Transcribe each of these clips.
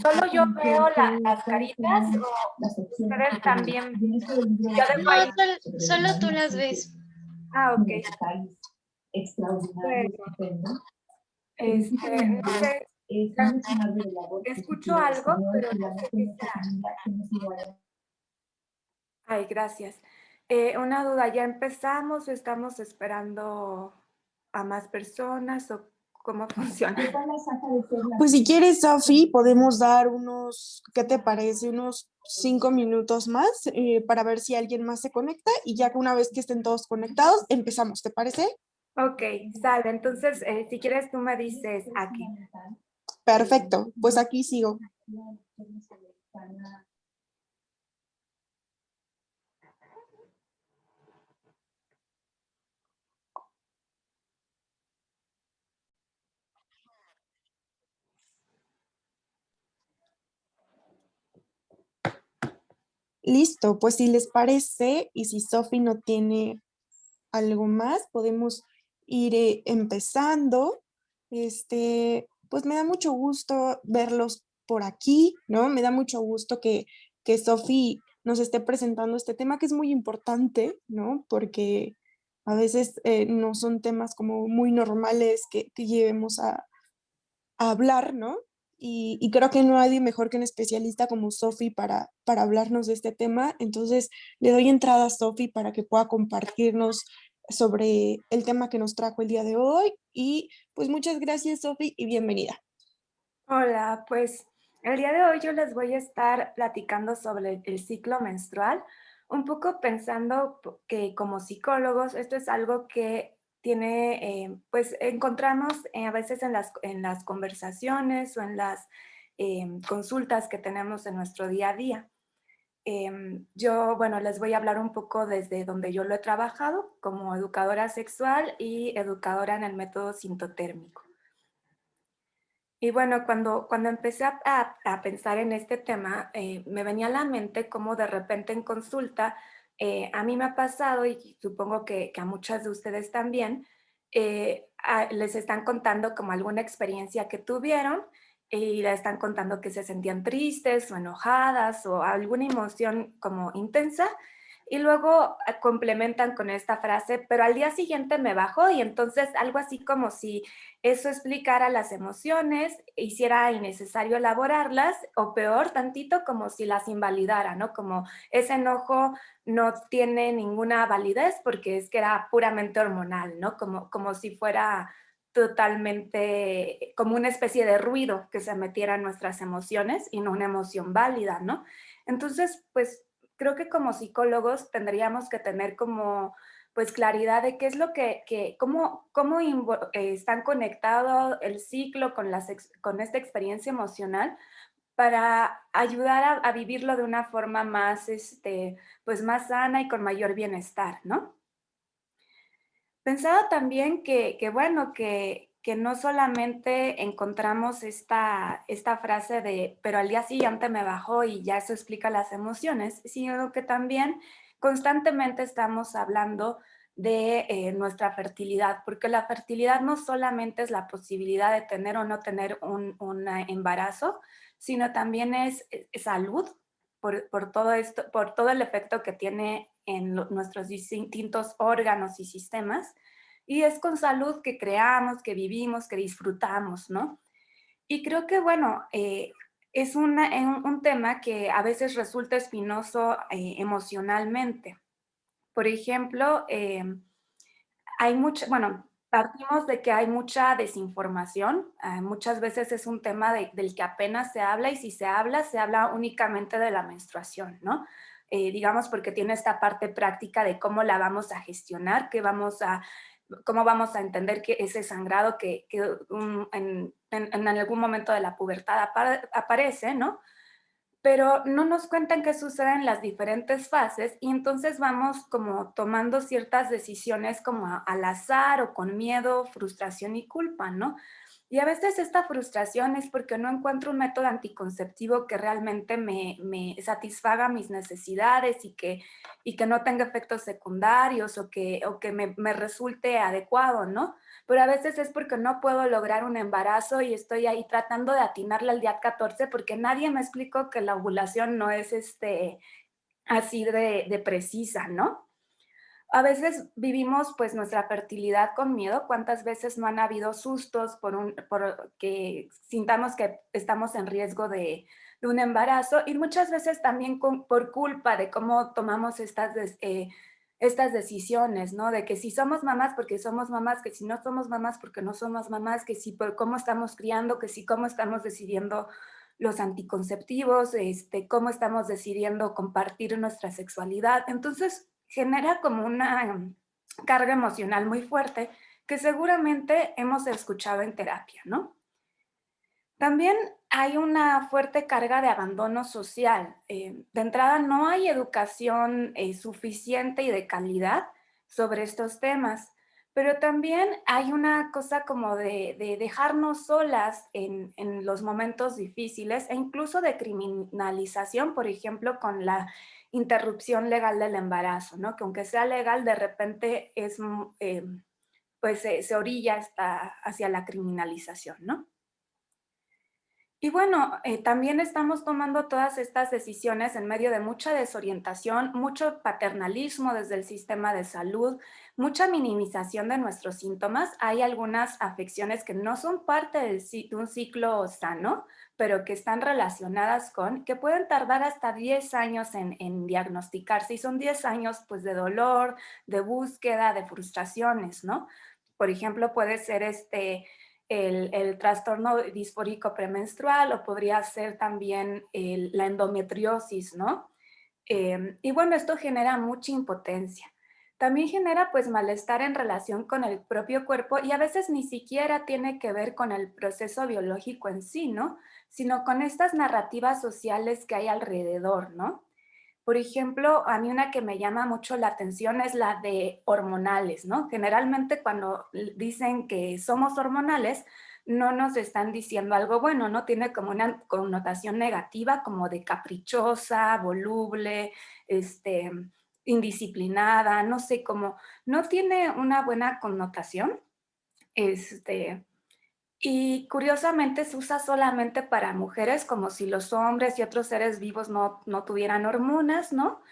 ¿Solo yo veo las caritas o ustedes también? Yo dejo No, ahí. solo tú las ves. Ah, ok. Bueno, no sé, escucho algo, pero no sé qué sea. Ay, gracias. Una duda, ¿ya empezamos o estamos esperando a más personas o cómo funciona? Pues si quieres, Sofi, podemos dar unos, ¿qué te parece? Unos 5 minutos más para ver si alguien más se conecta y ya que una vez que estén todos conectados, empezamos, ¿te parece? Ok, sale. Entonces, si quieres, tú me dices aquí. Perfecto, pues aquí sigo. Listo, pues si les parece y si Sofi no tiene algo más, podemos ir empezando. Pues me da mucho gusto verlos por aquí, ¿no? Me da mucho gusto que Sofi nos esté presentando este tema que es muy importante, ¿no? Porque a veces no son temas como muy normales que llevemos a hablar, ¿no? Y creo que no hay mejor que un especialista como Sofi para hablarnos de este tema. Entonces, le doy entrada a Sofi para que pueda compartirnos sobre el tema que nos trajo el día de hoy. Y pues muchas gracias, Sofi, y bienvenida. Hola, pues el día de hoy yo les voy a estar platicando sobre el ciclo menstrual, un poco pensando que como psicólogos esto es algo que tiene, pues encontramos a veces en las conversaciones o en las consultas que tenemos en nuestro día a día. Yo, bueno, les voy a hablar un poco desde donde yo lo he trabajado como educadora sexual y educadora en el método sintotérmico. Y bueno, cuando empecé a pensar en este tema, me venía a la mente cómo de repente en consulta, a mí me ha pasado, y supongo que a muchas de ustedes también, les están contando como alguna experiencia que tuvieron y les están contando que se sentían tristes o enojadas o alguna emoción como intensa. Y luego complementan con esta frase, pero al día siguiente me bajó y entonces algo así como si eso explicara las emociones, hiciera innecesario elaborarlas, o peor, tantito como si las invalidara, ¿no? Como ese enojo no tiene ninguna validez porque es que era puramente hormonal, ¿no? Como si fuera totalmente como una especie de ruido que se metiera en nuestras emociones y no una emoción válida, ¿no? Entonces, pues creo que como psicólogos tendríamos que tener como pues claridad de qué es lo cómo están conectados el ciclo con, con esta experiencia emocional para ayudar a vivirlo de una forma más, pues más sana y con mayor bienestar, ¿no? Pensaba también bueno, que no solamente encontramos esta frase de, pero al día siguiente me bajó y ya eso explica las emociones, sino que también constantemente estamos hablando de nuestra fertilidad, porque la fertilidad no solamente es la posibilidad de tener o no tener un embarazo, sino también es salud por todo esto, por todo el efecto que tiene en nuestros distintos órganos y sistemas. Y es con salud que creamos, que vivimos, que disfrutamos, ¿no? Y creo que, bueno, es un tema que a veces resulta espinoso emocionalmente. Por ejemplo, hay mucha, bueno, partimos de que hay mucha desinformación. Muchas veces es un tema del que apenas se habla y si se habla únicamente de la menstruación, ¿no? Digamos porque tiene esta parte práctica de cómo la vamos a gestionar, cómo vamos a entender que ese sangrado en algún momento de la pubertad aparece, ¿no? Pero no nos cuentan qué sucede en las diferentes fases y entonces vamos como tomando ciertas decisiones como al azar o con miedo, frustración y culpa, ¿no? Y a veces esta frustración es porque no encuentro un método anticonceptivo que realmente me satisfaga mis necesidades y que no tenga efectos secundarios o que me resulte adecuado, ¿no? pero a veces es porque no puedo lograr un embarazo y estoy ahí tratando de atinarle al día 14 porque nadie me explicó que la ovulación no es así de precisa, ¿no? A veces vivimos pues nuestra fertilidad con miedo. ¿Cuántas veces no han habido sustos por que sintamos que estamos en riesgo de un embarazo? Y muchas veces también por culpa de cómo tomamos estas decisiones, ¿no? De que si somos mamás porque somos mamás, que si no somos mamás porque no somos mamás, que si por cómo estamos criando, que si cómo estamos decidiendo los anticonceptivos, cómo estamos decidiendo compartir nuestra sexualidad. Entonces, genera como una carga emocional muy fuerte que seguramente hemos escuchado en terapia, ¿no? También hay una fuerte carga de abandono social. De entrada, no hay educación suficiente y de calidad sobre estos temas, pero también hay una cosa como de dejarnos solas en los momentos difíciles e incluso de criminalización, por ejemplo, con la interrupción legal del embarazo, ¿no? Que aunque sea legal, de repente pues se orilla hacia la criminalización, ¿no? Y bueno, también estamos tomando todas estas decisiones en medio de mucha desorientación, mucho paternalismo desde el sistema de salud, mucha minimización de nuestros síntomas. Hay algunas afecciones que no son parte de un ciclo sano, pero que están relacionadas que pueden tardar hasta 10 años en diagnosticarse y son 10 años pues de dolor, de búsqueda, de frustraciones, ¿no? Por ejemplo, puede ser el trastorno disfórico premenstrual o podría ser también la endometriosis, ¿no? Y bueno, esto genera mucha impotencia. También genera pues malestar en relación con el propio cuerpo y a veces ni siquiera tiene que ver con el proceso biológico en sí, ¿no? Sino con estas narrativas sociales que hay alrededor, ¿no? Por ejemplo, a mí una que me llama mucho la atención es la de hormonales, ¿no? Generalmente cuando dicen que somos hormonales, no nos están diciendo algo bueno, ¿no? Tiene como una connotación negativa, como de caprichosa, voluble, este, indisciplinada, no sé, como no tiene una buena connotación. Este, y curiosamente se usa solamente para mujeres, como si los hombres y otros seres vivos no tuvieran hormonas, ¿no?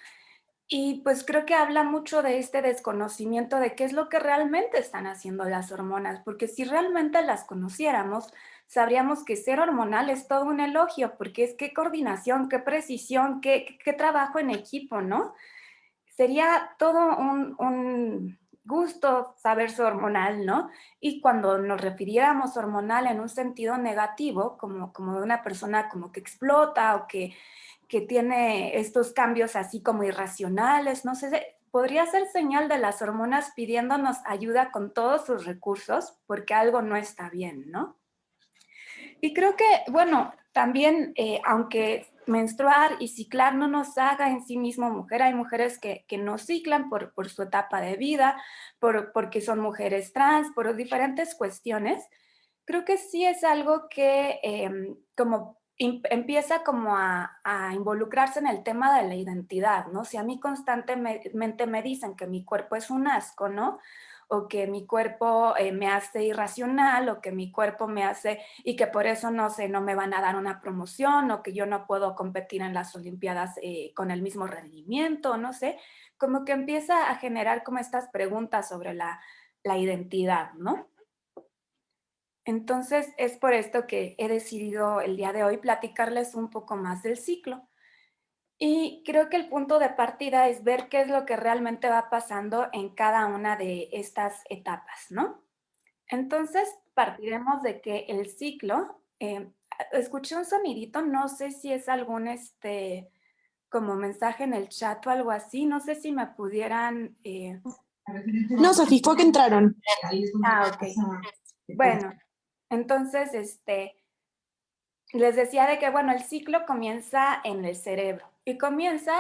Y pues creo que habla mucho de este desconocimiento de qué es lo que realmente están haciendo las hormonas, porque si realmente las conociéramos, sabríamos que ser hormonal es todo un elogio, porque es qué coordinación, qué precisión, qué trabajo en equipo, ¿no? Sería todo un gusto saberse hormonal, ¿no? Y cuando nos refiriéramos hormonal en un sentido negativo, como de una persona como que explota o que tiene estos cambios así como irracionales, no sé, podría ser señal de las hormonas pidiéndonos ayuda con todos sus recursos porque algo no está bien, ¿no? Y creo que, bueno, también, aunque menstruar y ciclar no nos haga en sí mismo mujer, hay mujeres que no ciclan por su etapa de vida, porque son mujeres trans, por diferentes cuestiones. Creo que sí es algo que como empieza como a involucrarse en el tema de la identidad, ¿no? Si a mí constantemente me dicen que mi cuerpo es un asco, ¿no? O que mi cuerpo me hace irracional, o que mi cuerpo me hace, y que por eso, no sé, no me van a dar una promoción, o que yo no puedo competir en las Olimpiadas con el mismo rendimiento, no sé, como que empieza a generar como estas preguntas sobre la identidad, ¿no? Entonces, es por esto que he decidido el día de hoy platicarles un poco más del ciclo. Y creo que el punto de partida es ver qué es lo que realmente va pasando en cada una de estas etapas, ¿no? Entonces, partiremos de que el ciclo, escuché un sonidito, no sé si es algún, como mensaje en el chat o algo así, no sé si me pudieran... No, Sofi, fue que entraron. Ok. Bueno, entonces, les decía de que, bueno, el ciclo comienza en el cerebro y comienza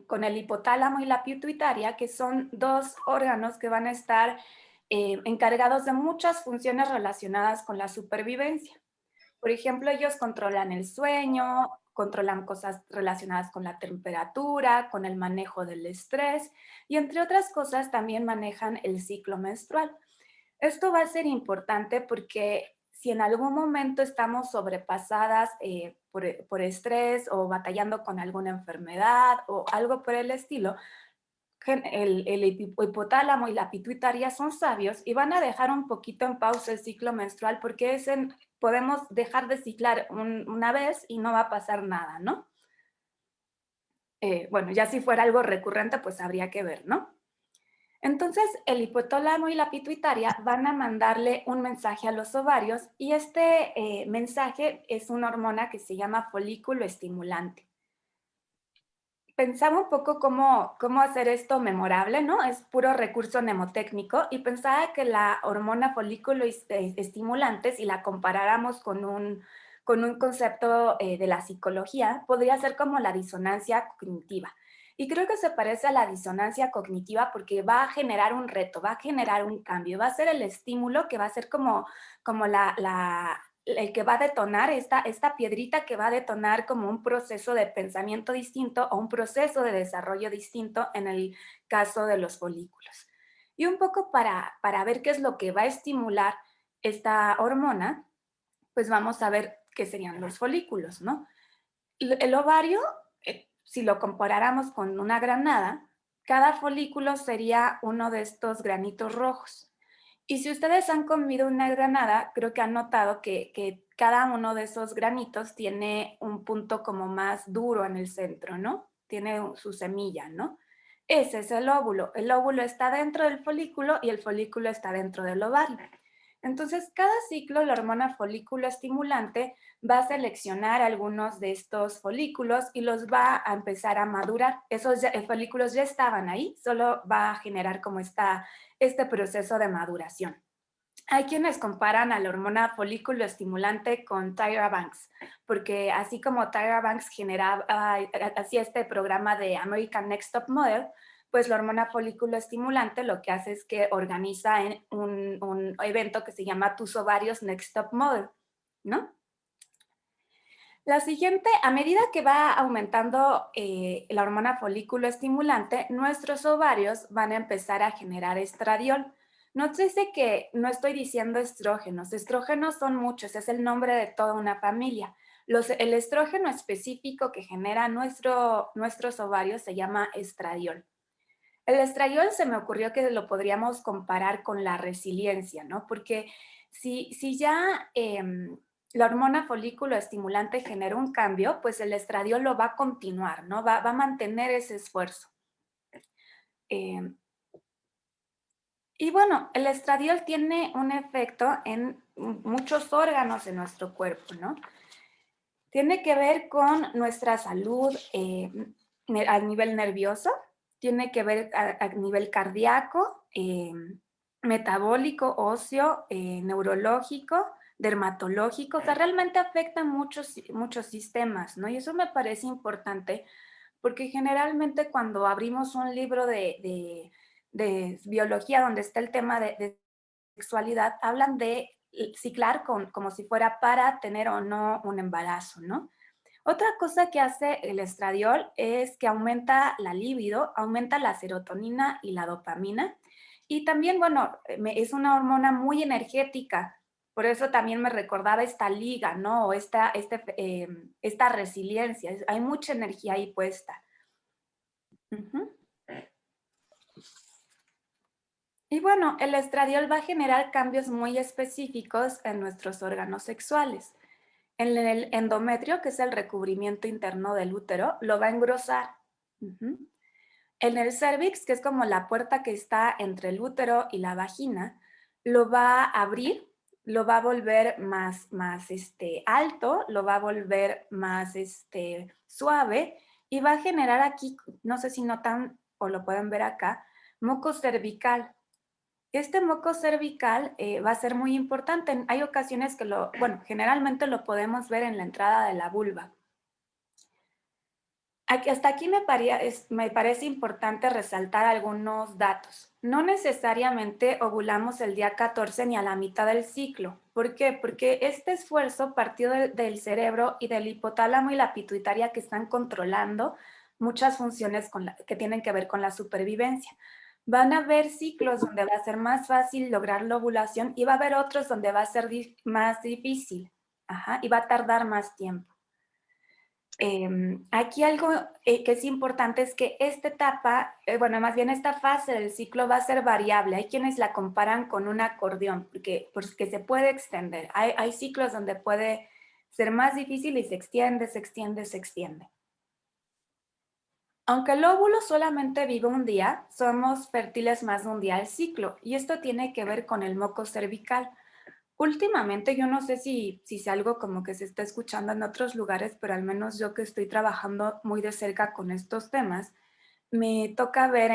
con el hipotálamo y la pituitaria, que son dos órganos que van a estar encargados de muchas funciones relacionadas con la supervivencia. Por ejemplo, ellos controlan el sueño, controlan cosas relacionadas con la temperatura, con el manejo del estrés y entre otras cosas también manejan el ciclo menstrual. Esto va a ser importante porque si en algún momento estamos sobrepasadas por estrés o batallando con alguna enfermedad o algo por el estilo, el hipotálamo y la pituitaria son sabios y van a dejar un poquito en pausa el ciclo menstrual porque podemos dejar de ciclar una vez y no va a pasar nada, ¿no? Bueno, ya si fuera algo recurrente, pues habría que ver, ¿no? Entonces, el hipotálamo y la pituitaria van a mandarle un mensaje a los ovarios y este mensaje es una hormona que se llama folículo estimulante. Pensaba un poco cómo hacer esto memorable, ¿no? Es puro recurso mnemotécnico y pensaba que la hormona folículo estimulante, si la comparáramos con un concepto de la psicología, podría ser como la disonancia cognitiva. Y creo que se parece a la disonancia cognitiva porque va a generar un reto, va a generar un cambio, va a ser el estímulo que va a ser como el que va a detonar, esta piedrita que va a detonar como un proceso de pensamiento distinto o un proceso de desarrollo distinto en el caso de los folículos. Y un poco para ver qué es lo que va a estimular esta hormona, pues vamos a ver qué serían los folículos, ¿no? El ovario, si lo comparáramos con una granada, cada folículo sería uno de estos granitos rojos. Y si ustedes han comido una granada, creo que han notado que cada uno de esos granitos tiene un punto como más duro en el centro, ¿no? Tiene su semilla, ¿no? Ese es el óvulo. El óvulo está dentro del folículo y el folículo está dentro del ovario. Entonces, cada ciclo, la hormona folículo estimulante va a seleccionar algunos de estos folículos y los va a empezar a madurar. Esos folículos ya estaban ahí, solo va a generar como este proceso de maduración. Hay quienes comparan a la hormona folículo estimulante con Tyra Banks, porque así como Tyra Banks hacía este programa de American Next Top Model, pues la hormona folículo estimulante lo que hace es que organiza en un evento que se llama Tus ovarios Next Top Model, ¿no? La siguiente, a medida que va aumentando la hormona folículo estimulante, nuestros ovarios van a empezar a generar estradiol. Nótese que no estoy diciendo estrógenos. Estrógenos son muchos, es el nombre de toda una familia. El estrógeno específico que genera nuestros ovarios se llama estradiol. El estradiol se me ocurrió que lo podríamos comparar con la resiliencia, ¿no? Porque si ya la hormona folículo estimulante genera un cambio, pues el estradiol lo va a continuar, ¿no? Va a mantener ese esfuerzo. Y bueno, el estradiol tiene un efecto en muchos órganos de nuestro cuerpo, ¿no? Tiene que ver con nuestra salud a nivel nervioso, tiene que ver a nivel cardíaco, metabólico, óseo, neurológico, dermatológico, o sea, realmente afecta muchos sistemas, ¿no? Y eso me parece importante porque generalmente cuando abrimos un libro de biología donde está el tema de sexualidad, hablan de ciclar como si fuera para tener o no un embarazo, ¿no? Otra cosa que hace el estradiol es que aumenta la libido, aumenta la serotonina y la dopamina. Y también, bueno, es una hormona muy energética. Por eso también me recordaba esta liga, ¿no? O esta resiliencia. Hay mucha energía ahí puesta. Ujú. Y bueno, el estradiol va a generar cambios muy específicos en nuestros órganos sexuales. En el endometrio, que es el recubrimiento interno del útero, lo va a engrosar. Ujú. En el cervix, que es como la puerta que está entre el útero y la vagina, lo va a abrir, lo va a volver más alto, lo va a volver más suave y va a generar aquí, no sé si notan o lo pueden ver acá, moco cervical. Este moco cervical va a ser muy importante. Hay ocasiones que generalmente lo podemos ver en la entrada de la vulva. Hasta aquí me parece importante resaltar algunos datos. No necesariamente ovulamos el día 14 ni a la mitad del ciclo. ¿Por qué? Porque este esfuerzo partió del cerebro y del hipotálamo y la pituitaria que están controlando muchas funciones que tienen que ver con la supervivencia. Van a haber ciclos donde va a ser más fácil lograr la ovulación y va a haber otros donde va a ser más difícil. Ajá, y va a tardar más tiempo. Aquí algo que es importante es que esta etapa, bueno, más bien esta fase del ciclo va a ser variable. Hay quienes la comparan con un acordeón, porque se puede extender. Hay ciclos donde puede ser más difícil y se extiende, se extiende, se extiende. Aunque el óvulo solamente vive un día, somos fértiles más de un día al ciclo, y esto tiene que ver con el moco cervical. Últimamente, yo no sé si es algo como que se está escuchando en otros lugares, pero al menos yo que estoy trabajando muy de cerca con estos temas, me toca ver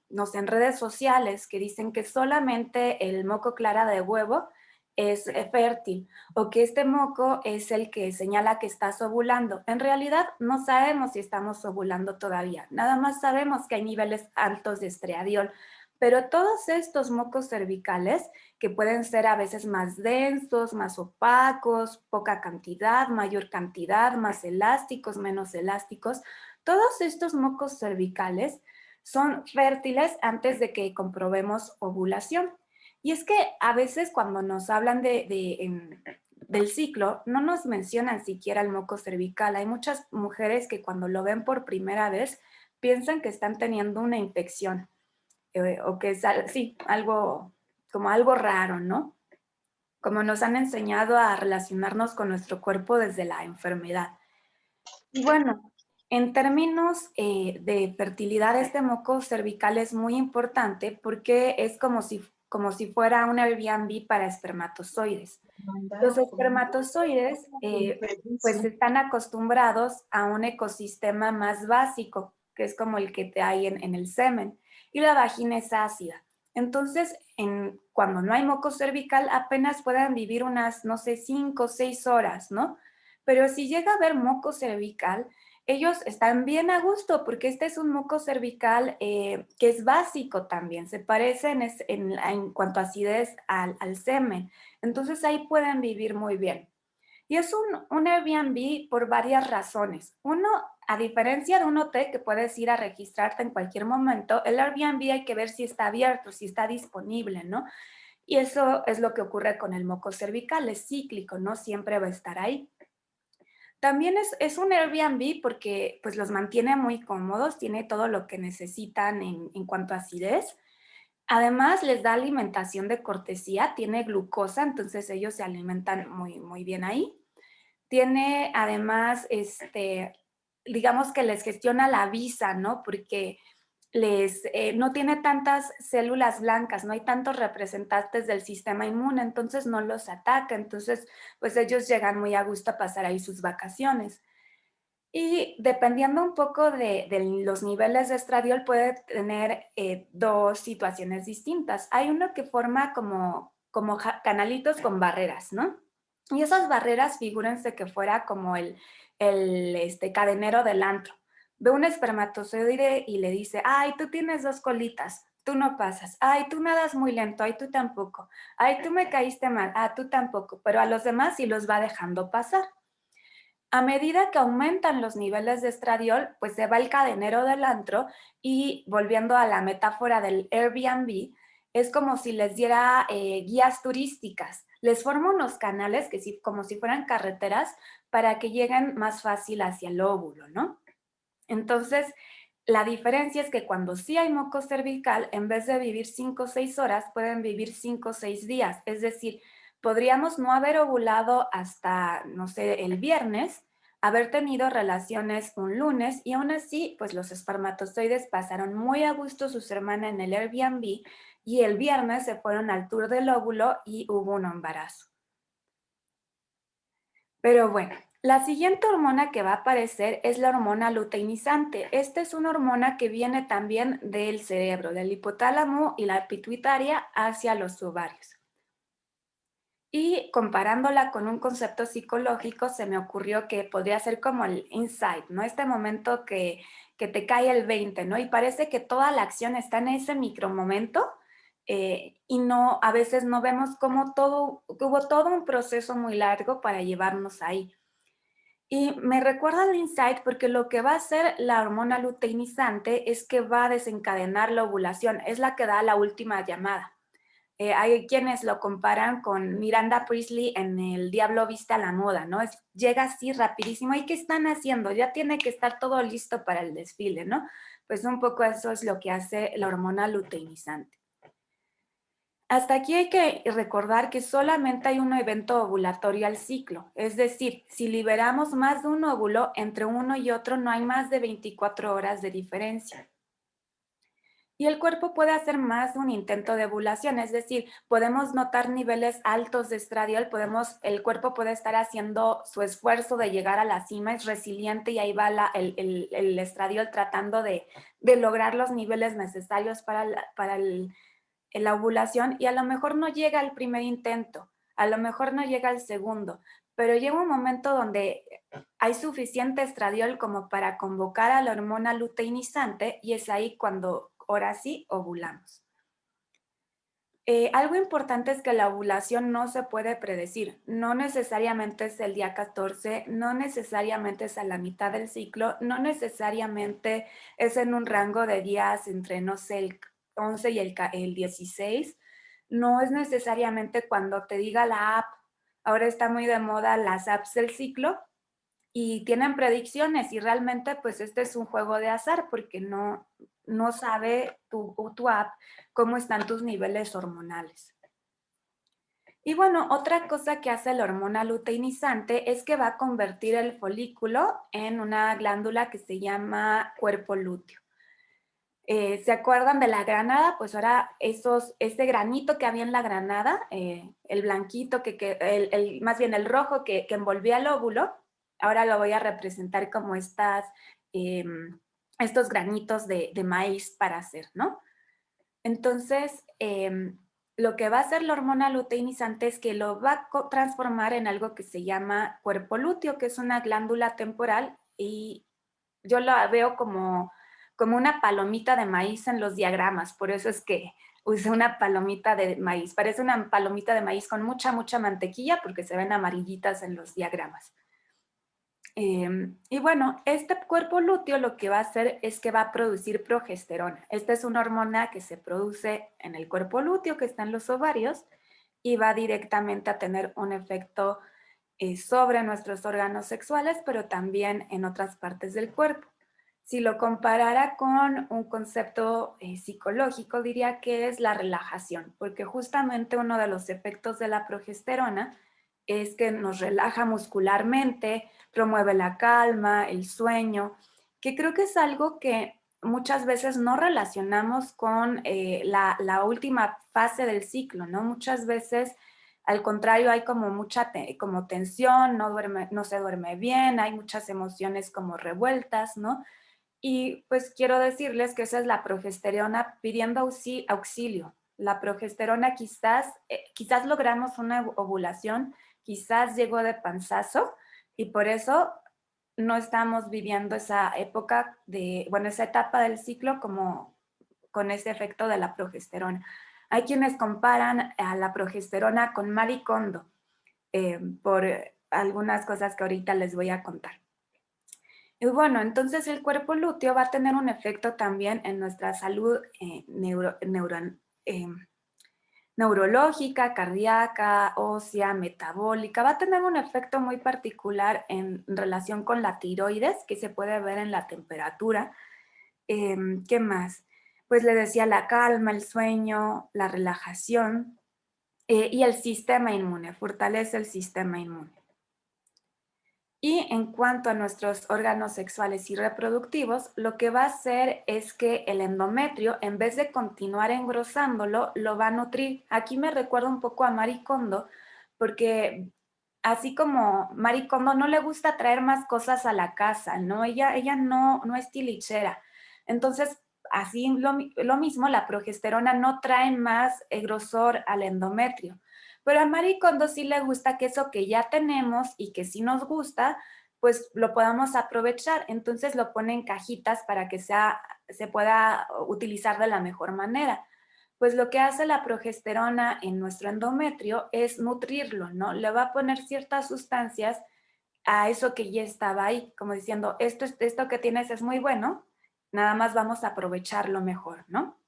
no sé, en redes sociales que dicen que solamente el moco clara de huevo es fértil o que este moco es el que señala que estás ovulando. En realidad no sabemos si estamos ovulando todavía, nada más sabemos que hay niveles altos de estradiol, pero todos estos mocos cervicales que pueden ser a veces más densos, más opacos, poca cantidad, mayor cantidad, más elásticos, menos elásticos, todos estos mocos cervicales son fértiles antes de que comprobemos ovulación. Y es que a veces cuando nos hablan del ciclo, no nos mencionan siquiera el moco cervical. Hay muchas mujeres que cuando lo ven por primera vez piensan que están teniendo una infección o que es sí, algo como algo raro, ¿no? Como nos han enseñado a relacionarnos con nuestro cuerpo desde la enfermedad. Y bueno, en términos de fertilidad, este moco cervical es muy importante porque es como si fuera un Airbnb para espermatozoides. Los espermatozoides pues están acostumbrados a un ecosistema más básico, que es como el que te hay en el semen, y la vagina es ácida. Entonces, cuando no hay moco cervical, apenas pueden vivir unas, no sé, 5 o 6 horas, ¿no? Pero si llega a haber moco cervical, ellos están bien a gusto porque este es un moco cervical que es básico también, se parece en cuanto a acidez al semen. Entonces ahí pueden vivir muy bien. Y es un Airbnb por varias razones. Uno, a diferencia de un hotel que puedes ir a registrarte en cualquier momento, el Airbnb hay que ver si está abierto, si está disponible, ¿no? Y eso es lo que ocurre con el moco cervical, es cíclico, no siempre va a estar ahí. También es un Airbnb porque pues los mantiene muy cómodos, tiene todo lo que necesitan en cuanto a acidez. Además, les da alimentación de cortesía, tiene glucosa, entonces ellos se alimentan muy, muy bien ahí. Tiene además, digamos que les gestiona la visa, ¿no? Porque no tiene tantas células blancas, no hay tantos representantes del sistema inmune, entonces no los ataca, entonces pues ellos llegan muy a gusto a pasar ahí sus vacaciones. Y dependiendo un poco de los niveles de estradiol, puede tener dos situaciones distintas. Hay uno que forma como canalitos con barreras, ¿no? Y esas barreras, figúrense que fuera como el cadenero del antro. Ve un espermatozoide y le dice, ay, tú tienes dos colitas, tú no pasas. Ay, tú nadas muy lento, ay, tú tampoco. Ay, tú me caíste mal, ah, tú tampoco. Pero a los demás sí los va dejando pasar. A medida que aumentan los niveles de estradiol, pues se va el cadenero del antro y volviendo a la metáfora del Airbnb, es como si les diera guías turísticas. Les forma unos canales que como si fueran carreteras para que lleguen más fácil hacia el óvulo, ¿no? Entonces, la diferencia es que cuando sí hay moco cervical, en vez de vivir 5 o 6 horas, pueden vivir 5 o 6 días. Es decir, podríamos no haber ovulado hasta, no sé, el viernes, haber tenido relaciones un lunes y aún así, pues los espermatozoides pasaron muy a gusto su semana en el Airbnb y el viernes se fueron al tour del óvulo y hubo un embarazo. Pero bueno, la siguiente hormona que va a aparecer es la hormona luteinizante. Esta es una hormona que viene también del cerebro, del hipotálamo y la pituitaria hacia los ovarios. Y comparándola con un concepto psicológico, se me ocurrió que podría ser como el insight, ¿no? Este momento que te cae el 20, ¿no? Y parece que toda la acción está en ese micromomento y no, a veces no vemos cómo hubo todo un proceso muy largo para llevarnos ahí. Y me recuerda al insight porque lo que va a hacer la hormona luteinizante es que va a desencadenar la ovulación, es la que da la última llamada. Hay quienes lo comparan con Miranda Priestley en El Diablo Viste a la Moda, ¿no? Llega así rapidísimo. ¿Y qué están haciendo? Ya tiene que estar todo listo para el desfile, ¿no? Pues un poco eso es lo que hace la hormona luteinizante. Hasta aquí hay que recordar que solamente hay un evento ovulatorio al ciclo, es decir, si liberamos más de un óvulo, entre uno y otro no hay más de 24 horas de diferencia. Y el cuerpo puede hacer más de un intento de ovulación, es decir, podemos notar niveles altos de estradiol, el cuerpo puede estar haciendo su esfuerzo de llegar a la cima, es resiliente y ahí va el estradiol tratando de lograr los niveles necesarios la ovulación y a lo mejor no llega al primer intento, a lo mejor no llega al segundo, pero llega un momento donde hay suficiente estradiol como para convocar a la hormona luteinizante y es ahí cuando ahora sí ovulamos. Algo importante es que la ovulación no se puede predecir, no necesariamente es el día 14, no necesariamente es a la mitad del ciclo, no necesariamente es en un rango de días entre, no sé, el 11 y el 16, no es necesariamente cuando te diga la app, ahora está muy de moda las apps del ciclo, y tienen predicciones y realmente pues este es un juego de azar porque no sabe tu app cómo están tus niveles hormonales. Y bueno, otra cosa que hace la hormona luteinizante es que va a convertir el folículo en una glándula que se llama cuerpo lúteo. ¿Se acuerdan de la granada? Pues ahora ese granito que había en la granada, el blanquito, más bien el rojo que envolvía el óvulo, ahora lo voy a representar como estos granitos de maíz para hacer, ¿no? Entonces, lo que va a hacer la hormona luteinizante es que lo va a transformar en algo que se llama cuerpo lúteo, que es una glándula temporal y yo la veo como una palomita de maíz en los diagramas, por eso es que usé una palomita de maíz. Parece una palomita de maíz con mucha, mucha mantequilla porque se ven amarillitas en los diagramas. Y bueno, este cuerpo lúteo lo que va a hacer es que va a producir progesterona. Esta es una hormona que se produce en el cuerpo lúteo que está en los ovarios y va directamente a tener un efecto sobre nuestros órganos sexuales, pero también en otras partes del cuerpo. Si lo comparara con un concepto psicológico, diría que es la relajación, porque justamente uno de los efectos de la progesterona es que nos relaja muscularmente, promueve la calma, el sueño, que creo que es algo que muchas veces no relacionamos con la última fase del ciclo, ¿no? Muchas veces, al contrario, hay como mucha como tensión, no se duerme bien, hay muchas emociones como revueltas, ¿no? Y pues quiero decirles que esa es la progesterona pidiendo auxilio. La progesterona quizás logramos una ovulación, quizás llegó de panzazo y por eso no estamos viviendo esa época esa etapa del ciclo como con ese efecto de la progesterona. Hay quienes comparan a la progesterona con Marie Kondo por algunas cosas que ahorita les voy a contar. Y bueno, entonces el cuerpo lúteo va a tener un efecto también en nuestra salud eh, neurológica, cardíaca, ósea, metabólica. Va a tener un efecto muy particular en relación con la tiroides, que se puede ver en la temperatura. ¿Qué más? Pues le decía la calma, el sueño, la relajación y el sistema inmune, fortalece el sistema inmune. Y en cuanto a nuestros órganos sexuales y reproductivos, lo que va a hacer es que el endometrio, en vez de continuar engrosándolo, lo va a nutrir. Aquí me recuerda un poco a Marie Kondo, porque así como Marie Kondo no le gusta traer más cosas a la casa, ¿no? Ella no es tilichera. Entonces, así lo mismo, la progesterona no trae más grosor al endometrio. Pero a Marie Kondo sí le gusta que eso que ya tenemos y que sí nos gusta, pues lo podamos aprovechar. Entonces lo pone en cajitas para que se pueda utilizar de la mejor manera. Pues lo que hace la progesterona en nuestro endometrio es nutrirlo, ¿no? Le va a poner ciertas sustancias a eso que ya estaba ahí, como diciendo, esto que tienes es muy bueno, nada más vamos a aprovecharlo mejor, ¿no?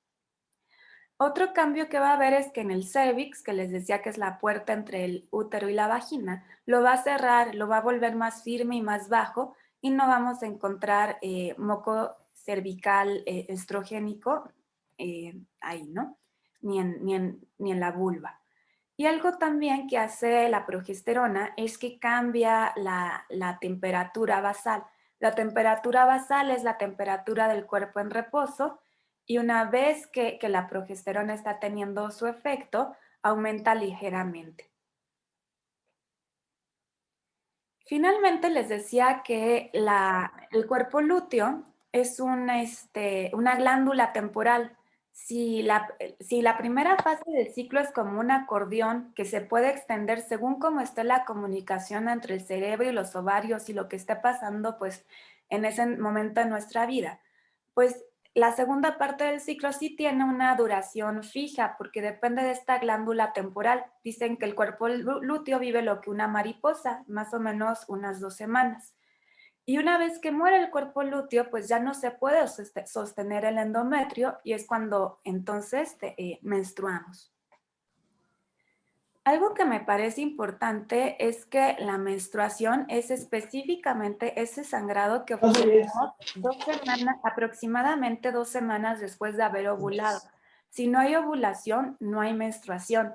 Otro cambio que va a haber es que en el cervix, que les decía que es la puerta entre el útero y la vagina, lo va a cerrar, lo va a volver más firme y más bajo y no vamos a encontrar moco cervical estrogénico ahí, ¿no? Ni en la vulva. Y algo también que hace la progesterona es que cambia la temperatura basal. La temperatura basal es la temperatura del cuerpo en reposo y una vez que la progesterona está teniendo su efecto, aumenta ligeramente. Finalmente les decía que el cuerpo lúteo es una glándula temporal. Si la primera fase del ciclo es como un acordeón que se puede extender según cómo esté la comunicación entre el cerebro y los ovarios y lo que esté pasando pues en ese momento de nuestra vida, pues la segunda parte del ciclo sí tiene una duración fija porque depende de esta glándula temporal. Dicen que el cuerpo lúteo vive lo que una mariposa, más o menos unas 2 semanas. Y una vez que muere el cuerpo lúteo, pues ya no se puede sostener el endometrio y es cuando entonces menstruamos. Algo que me parece importante es que la menstruación es específicamente ese sangrado que obtenemos aproximadamente 2 semanas después de haber ovulado. Si no hay ovulación, no hay menstruación.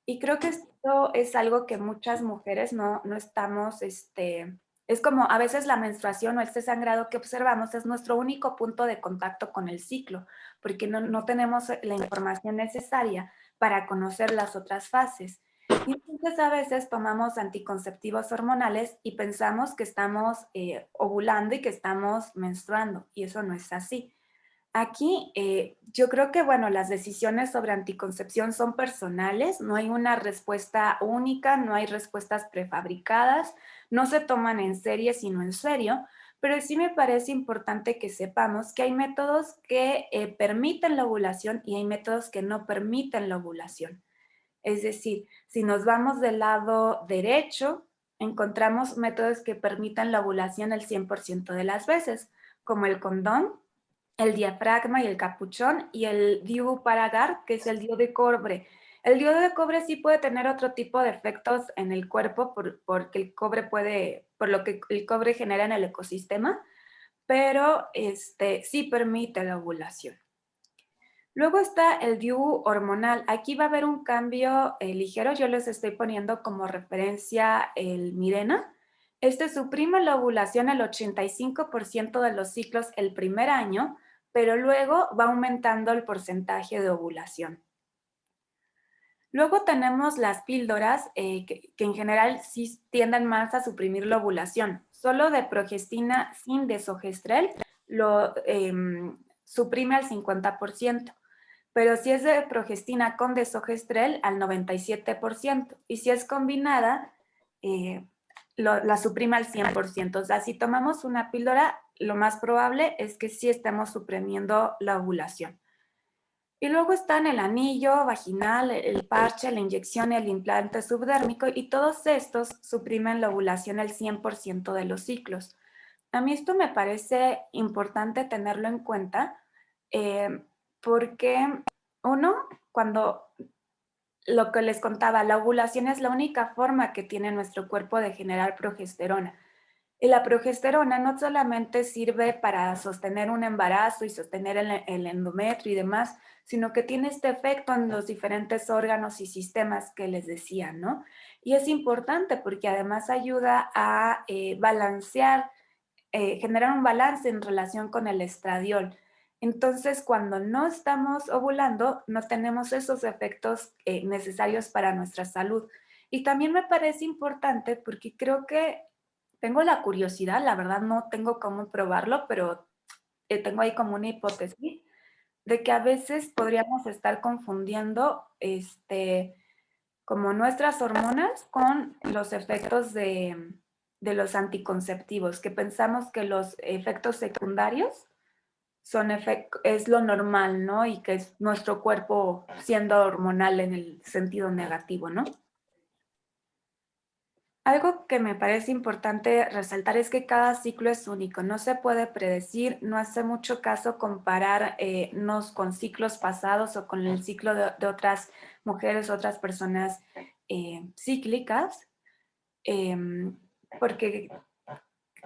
Y creo que esto es algo que muchas mujeres no estamos, es como a veces la menstruación o este sangrado que observamos es nuestro único punto de contacto con el ciclo, porque no tenemos la información necesaria para conocer las otras fases. Y entonces a veces tomamos anticonceptivos hormonales y pensamos que estamos ovulando y que estamos menstruando, y eso no es así. Aquí yo creo que, bueno, las decisiones sobre anticoncepción son personales, no hay una respuesta única, no hay respuestas prefabricadas, no se toman en serie, sino en serio, pero sí me parece importante que sepamos que hay métodos que permiten la ovulación y hay métodos que no permiten la ovulación. Es decir, si nos vamos del lado derecho, encontramos métodos que permitan la ovulación el 100% de las veces, como el condón, el diafragma y el capuchón, y el DIU para agar, que es el DIU de cobre. El DIU de cobre sí puede tener otro tipo de efectos en el cuerpo porque el cobre por lo que el cobre genera en el ecosistema, pero sí permite la ovulación. Luego está el DIU hormonal. Aquí va a haber un cambio ligero. Yo les estoy poniendo como referencia el Mirena. Este suprime la ovulación el 85% de los ciclos el primer año, pero luego va aumentando el porcentaje de ovulación. Luego tenemos las píldoras que en general sí tienden más a suprimir la ovulación. Solo de progestina sin desogestrel lo suprime al 50%. Pero si es de progestina con desogestrel, al 97%. Y si es combinada, la suprime al 100%. O sea, si tomamos una píldora, lo más probable es que sí estemos suprimiendo la ovulación. Y luego están el anillo vaginal, el parche, la inyección y el implante subdérmico, y todos estos suprimen la ovulación al 100% de los ciclos. A mí esto me parece importante tenerlo en cuenta porque uno, cuando lo que les contaba, la ovulación es la única forma que tiene nuestro cuerpo de generar progesterona. Y la progesterona no solamente sirve para sostener un embarazo y sostener el endometrio y demás, sino que tiene este efecto en los diferentes órganos y sistemas que les decía, ¿no? Y es importante porque además ayuda a balancear, generar un balance en relación con el estradiol. Entonces, cuando no estamos ovulando, no tenemos esos efectos necesarios para nuestra salud. Y también me parece importante porque creo que tengo la curiosidad, la verdad no tengo cómo probarlo, pero tengo ahí como una hipótesis de que a veces podríamos estar confundiendo como nuestras hormonas con los efectos de los anticonceptivos, que pensamos que los efectos secundarios es lo normal, ¿no? Y que es nuestro cuerpo siendo hormonal en el sentido negativo, ¿no? Algo que me parece importante resaltar es que cada ciclo es único, no se puede predecir, no hace mucho caso comparar nos con ciclos pasados o con el ciclo de otras mujeres, otras personas cíclicas, em, porque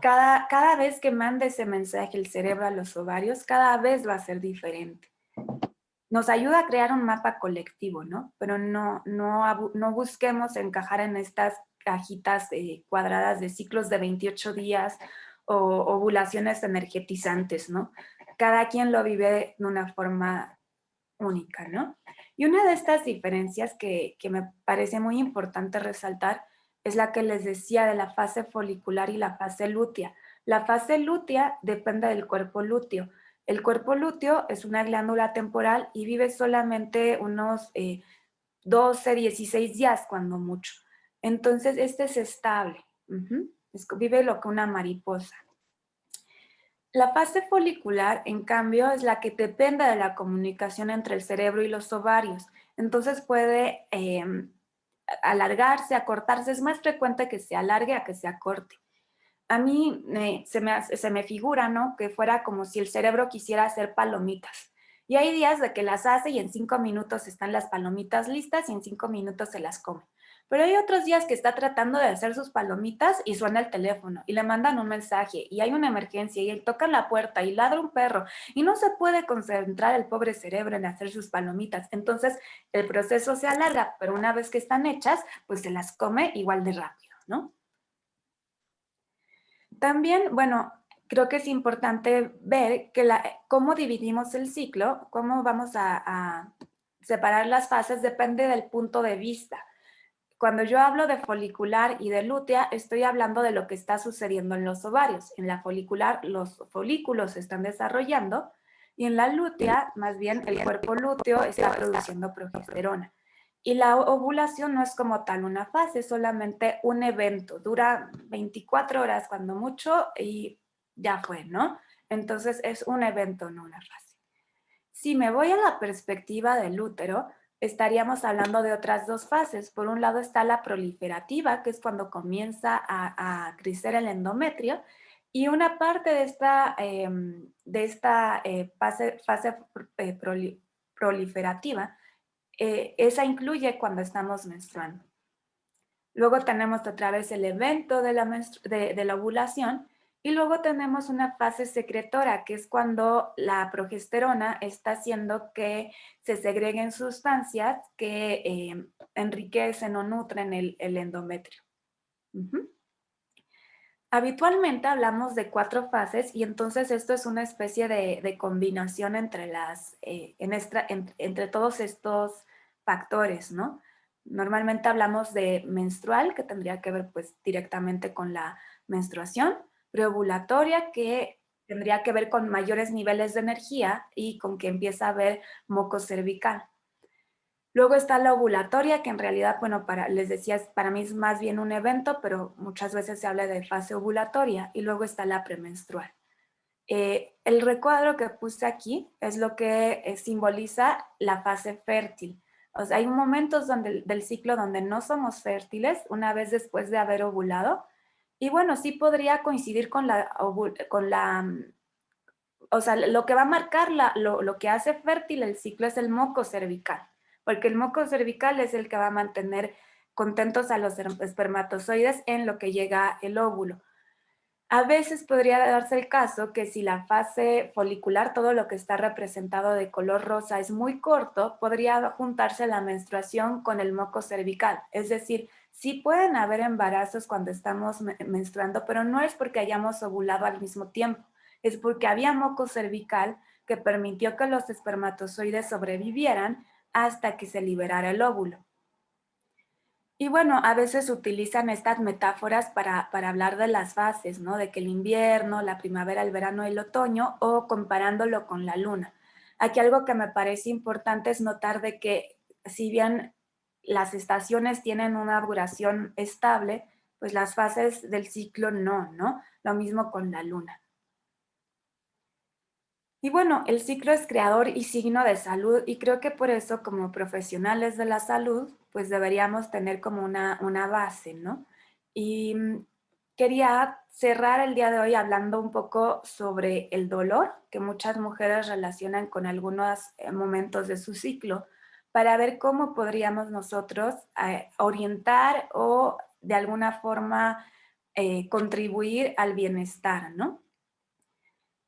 cada vez que mande ese mensaje el cerebro a los ovarios, cada vez va a ser diferente. Nos ayuda a crear un mapa colectivo, ¿no? Pero no busquemos encajar en estas cajitas cuadradas de ciclos de 28 días o ovulaciones energetizantes, ¿no? Cada quien lo vive de una forma única, ¿no? Y una de estas diferencias que me parece muy importante resaltar es la que les decía de la fase folicular y la fase lútea. La fase lútea depende del cuerpo lúteo. El cuerpo lúteo es una glándula temporal y vive solamente unos 12, 16 días, cuando mucho. Entonces, este es estable. Vive lo que una mariposa. La fase folicular, en cambio, es la que depende de la comunicación entre el cerebro y los ovarios. Entonces puede alargarse, acortarse. Es más frecuente que se alargue a que se acorte. A mí se me figura, ¿no? Que fuera como si el cerebro quisiera hacer palomitas. Y hay días de que las hace y en 5 minutos están las palomitas listas y en 5 minutos se las come. Pero hay otros días que está tratando de hacer sus palomitas y suena el teléfono y le mandan un mensaje y hay una emergencia y él toca la puerta y ladra un perro y no se puede concentrar el pobre cerebro en hacer sus palomitas. Entonces el proceso se alarga, pero una vez que están hechas, pues se las come igual de rápido, ¿no? También, bueno, creo que es importante ver que cómo dividimos el ciclo, cómo vamos a separar las fases, depende del punto de vista. Cuando yo hablo de folicular y de lútea, estoy hablando de lo que está sucediendo en los ovarios. En la folicular, los folículos se están desarrollando y en la lútea, más bien, el cuerpo lúteo está produciendo progesterona. Y la ovulación no es como tal una fase, es solamente un evento. Dura 24 horas cuando mucho y ya fue, ¿no? Entonces es un evento, no una fase. Si me voy a la perspectiva del útero, estaríamos hablando de otras dos fases. Por un lado está la proliferativa, que es cuando comienza a crecer el endometrio, y una parte de esta fase proliferativa, esa incluye cuando estamos menstruando. Luego tenemos otra vez el evento de la ovulación y luego tenemos una fase secretora, que es cuando la progesterona está haciendo que se segreguen sustancias que enriquecen o nutren el endometrio. Habitualmente hablamos de 4 fases y entonces esto es una especie de combinación entre todos estos factores, ¿no? Normalmente hablamos de menstrual, que tendría que ver pues directamente con la menstruación, preovulatoria, que tendría que ver con mayores niveles de energía y con que empieza a haber moco cervical. Luego está la ovulatoria, que en realidad, bueno, les decía, para mí es más bien un evento, pero muchas veces se habla de fase ovulatoria. Y luego está la premenstrual. El recuadro que puse aquí es lo que simboliza la fase fértil. O sea, hay momentos del ciclo donde no somos fértiles una vez después de haber ovulado. Y bueno, sí podría coincidir con o sea, lo que va a marcar lo que hace fértil el ciclo es el moco cervical, porque el moco cervical es el que va a mantener contentos a los espermatozoides en lo que llega el óvulo. A veces podría darse el caso que si la fase folicular, todo lo que está representado de color rosa es muy corto, podría juntarse la menstruación con el moco cervical. Es decir, sí pueden haber embarazos cuando estamos menstruando, pero no es porque hayamos ovulado al mismo tiempo, es porque había moco cervical que permitió que los espermatozoides sobrevivieran hasta que se liberara el óvulo. Y bueno, a veces utilizan estas metáforas para hablar de las fases, ¿no? De que el invierno, la primavera, el verano, el otoño, o comparándolo con la luna. Aquí algo que me parece importante es notar de que si bien las estaciones tienen una duración estable, pues las fases del ciclo no, ¿no? Lo mismo con la luna. Y bueno, el ciclo es creador y signo de salud y creo que por eso como profesionales de la salud, pues deberíamos tener como una base, ¿no? Y quería cerrar el día de hoy hablando un poco sobre el dolor que muchas mujeres relacionan con algunos momentos de su ciclo, para ver cómo podríamos nosotros orientar o de alguna forma contribuir al bienestar, ¿no?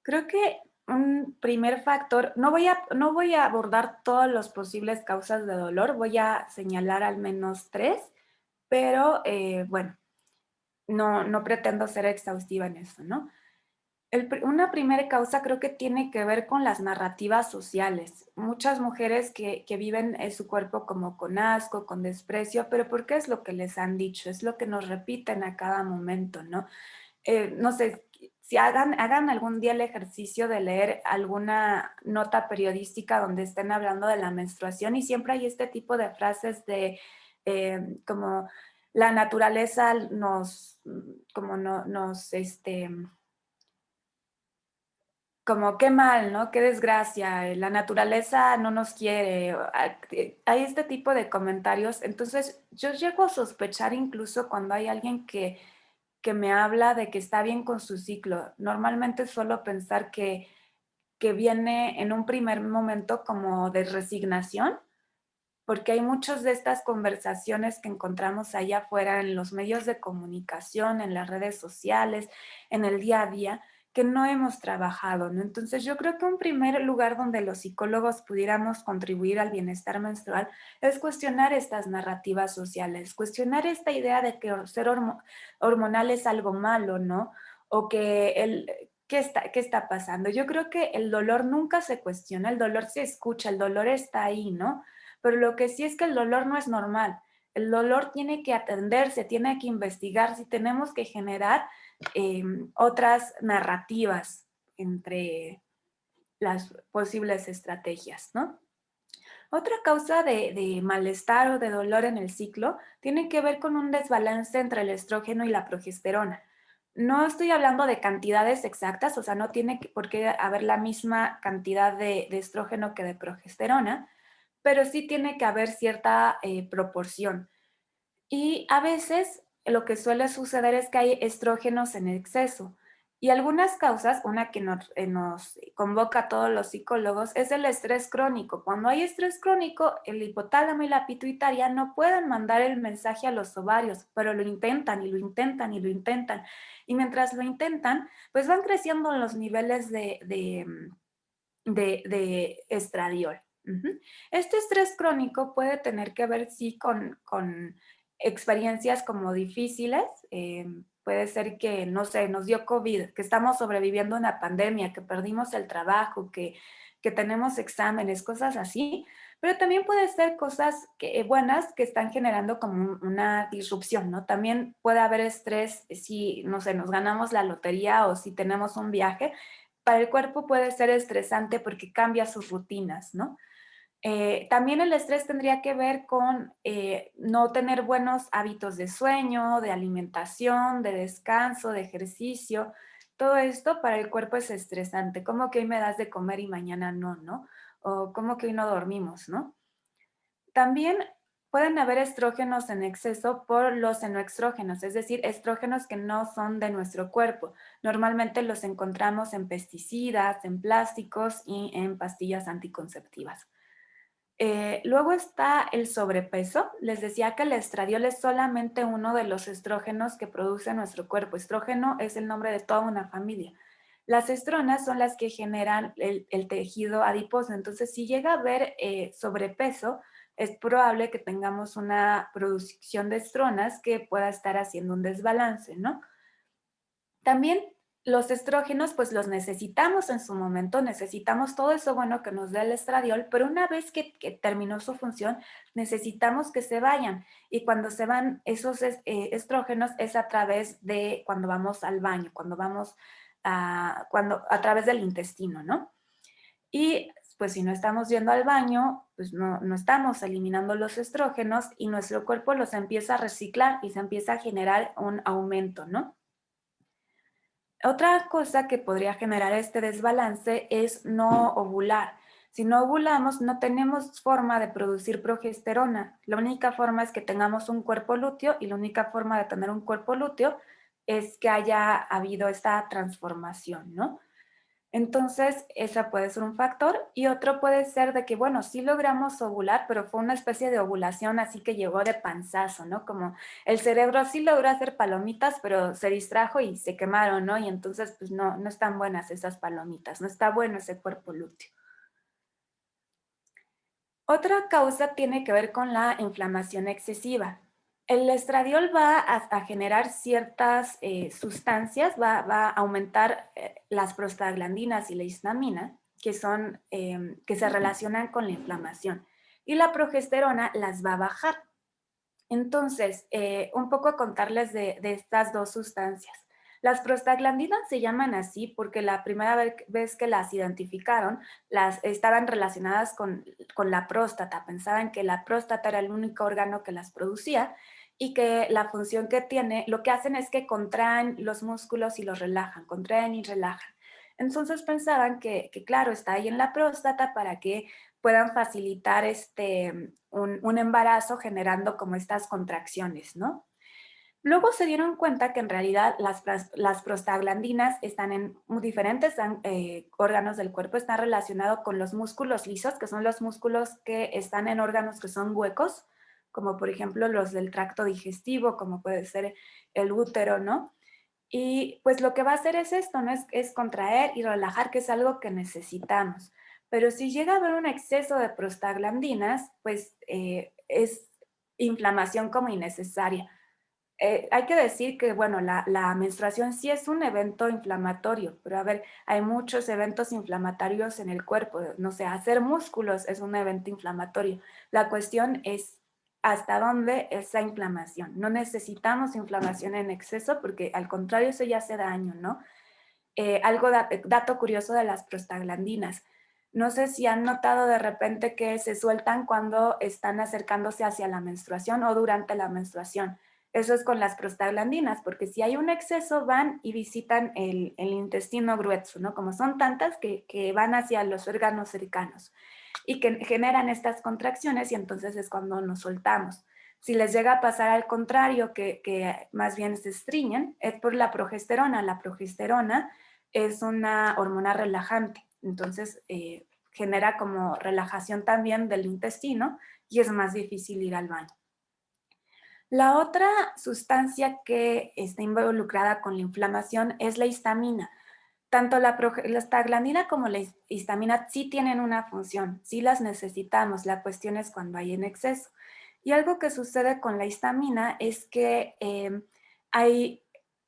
Creo que un primer factor, no voy a abordar todas las posibles causas de dolor, voy a señalar al menos tres, pero bueno, no pretendo ser exhaustiva en eso, ¿no? Una primera causa creo que tiene que ver con las narrativas sociales. Muchas mujeres que viven su cuerpo como con asco, con desprecio, pero ¿por qué es lo que les han dicho? Es lo que nos repiten a cada momento, ¿no? No sé, si hagan algún día el ejercicio de leer alguna nota periodística donde estén hablando de la menstruación y siempre hay este tipo de frases de como la naturaleza como no, como qué mal, ¿no? Qué desgracia, la naturaleza no nos quiere. Hay este tipo de comentarios. Entonces, yo llego a sospechar incluso cuando hay alguien que me habla de que está bien con su ciclo. Normalmente suelo pensar que viene en un primer momento como de resignación, porque hay muchas de estas conversaciones que encontramos allá afuera en los medios de comunicación, en las redes sociales, en el día a día, que no hemos trabajado, ¿no? Entonces yo creo que un primer lugar donde los psicólogos pudiéramos contribuir al bienestar menstrual es cuestionar estas narrativas sociales, cuestionar esta idea de que ser hormonal es algo malo, ¿no? O que ¿qué está pasando? Yo creo que el dolor nunca se cuestiona, el dolor se escucha, el dolor está ahí, ¿no? Pero lo que sí es que el dolor no es normal. El dolor tiene que atenderse, tiene que investigarse, tenemos que generar otras narrativas entre las posibles estrategias, ¿no? Otra causa de malestar o de dolor en el ciclo tiene que ver con un desbalance entre el estrógeno y la progesterona. No estoy hablando de cantidades exactas, o sea, no tiene por qué haber la misma cantidad de estrógeno que de progesterona, pero sí tiene que haber cierta proporción. Y a veces lo que suele suceder es que hay estrógenos en exceso. Y algunas causas, una que nos convoca a todos los psicólogos, es el estrés crónico. Cuando hay estrés crónico, el hipotálamo y la pituitaria no pueden mandar el mensaje a los ovarios, pero lo intentan y lo intentan y lo intentan. Y mientras lo intentan, pues van creciendo los niveles de estradiol. Ujú. Este estrés crónico puede tener que ver, sí, con experiencias como difíciles. Puede ser que, no sé, nos dio COVID, que estamos sobreviviendo a una pandemia, que perdimos el trabajo, que tenemos exámenes, cosas así. Pero también puede ser cosas buenas que están generando como una disrupción, ¿no? También puede haber estrés si, no sé, nos ganamos la lotería o si tenemos un viaje, para el cuerpo puede ser estresante porque cambia sus rutinas, ¿no? También el estrés tendría que ver con no tener buenos hábitos de sueño, de alimentación, de descanso, de ejercicio. Todo esto para el cuerpo es estresante. ¿Cómo que hoy me das de comer y mañana no, no? O ¿cómo que hoy no dormimos, no? También pueden haber estrógenos en exceso por los senoestrógenos, es decir, estrógenos que no son de nuestro cuerpo. Normalmente los encontramos en pesticidas, en plásticos y en pastillas anticonceptivas. Luego está el sobrepeso. Les decía que el estradiol es solamente uno de los estrógenos que produce nuestro cuerpo. Estrógeno es el nombre de toda una familia. Las estronas son las que generan el tejido adiposo. Entonces, si llega a haber sobrepeso, es probable que tengamos una producción de estronas que pueda estar haciendo un desbalance, ¿no? También los estrógenos, pues los necesitamos en su momento, necesitamos todo eso bueno que nos da el estradiol, pero una vez que terminó su función, necesitamos que se vayan. Y cuando se van esos estrógenos es a través de cuando vamos al baño, a través del intestino, ¿no? Y pues si no estamos yendo al baño, pues no estamos eliminando los estrógenos y nuestro cuerpo los empieza a reciclar y se empieza a generar un aumento, ¿no? Otra cosa que podría generar este desbalance es no ovular. Si no ovulamos, no tenemos forma de producir progesterona. La única forma es que tengamos un cuerpo lúteo y la única forma de tener un cuerpo lúteo es que haya habido esta transformación, ¿no? Entonces, esa puede ser un factor y otro puede ser de que, bueno, sí logramos ovular, pero fue una especie de ovulación así que llegó de panzazo, ¿no? Como el cerebro sí logró hacer palomitas, pero se distrajo y se quemaron, ¿no? Y entonces, pues no están buenas esas palomitas, no está bueno ese cuerpo lúteo. Otra causa tiene que ver con la inflamación excesiva. El estradiol va a generar ciertas sustancias, va a aumentar las prostaglandinas y la histamina, que son, que se relacionan con la inflamación. Y la progesterona las va a bajar. Entonces, un poco contarles de estas dos sustancias. Las prostaglandinas se llaman así porque la primera vez que las identificaron, las estaban relacionadas con la próstata. Pensaban que la próstata era el único órgano que las producía y que la función que tiene, lo que hacen es que contraen los músculos y los relajan, contraen y relajan. Entonces pensaban que claro, está ahí en la próstata para que puedan facilitar un embarazo generando como estas contracciones, ¿no? Luego se dieron cuenta que en realidad las prostaglandinas están en diferentes órganos del cuerpo, están relacionados con los músculos lisos, que son los músculos que están en órganos que son huecos, como por ejemplo los del tracto digestivo, como puede ser el útero, ¿no? Y pues lo que va a hacer es esto, ¿no? Es contraer y relajar, que es algo que necesitamos. Pero si llega a haber un exceso de prostaglandinas, pues es inflamación como innecesaria. Hay que decir que, bueno, la menstruación sí es un evento inflamatorio, pero a ver, hay muchos eventos inflamatorios en el cuerpo. No sé, hacer músculos es un evento inflamatorio. La cuestión es hasta dónde esa inflamación. No necesitamos inflamación en exceso porque al contrario eso ya hace daño, ¿no? Dato curioso de las prostaglandinas. No sé si han notado de repente que se sueltan cuando están acercándose hacia la menstruación o durante la menstruación. Eso es con las prostaglandinas, porque si hay un exceso van y visitan el intestino grueso, ¿no? Como son tantas que van hacia los órganos cercanos y que generan estas contracciones y entonces es cuando nos soltamos. Si les llega a pasar al contrario, que más bien se estriñen, es por la progesterona. La progesterona es una hormona relajante, entonces genera como relajación también del intestino y es más difícil ir al baño. La otra sustancia que está involucrada con la inflamación es la histamina. Tanto la prostaglandina como la histamina sí tienen una función, sí las necesitamos, la cuestión es cuando hay en exceso. Y algo que sucede con la histamina es que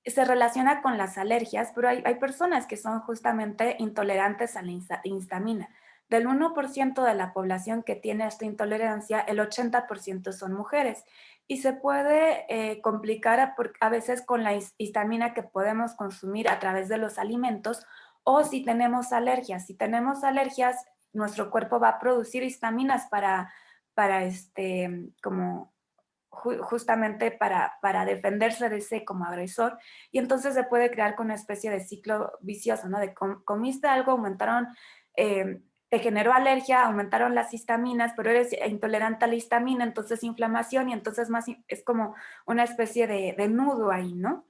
se relaciona con las alergias, pero hay personas que son justamente intolerantes a la histamina. Del 1% de la población que tiene esta intolerancia, el 80% son mujeres. Y se puede complicar a veces con la histamina que podemos consumir a través de los alimentos o si tenemos alergias. Si tenemos alergias, nuestro cuerpo va a producir histaminas para como justamente para defenderse de ese como agresor y entonces se puede crear con una especie de ciclo vicioso, ¿no? De comiste algo, aumentaron, te generó alergia, aumentaron las histaminas, pero eres intolerante a la histamina, entonces inflamación y entonces más es como una especie de nudo ahí, ¿no?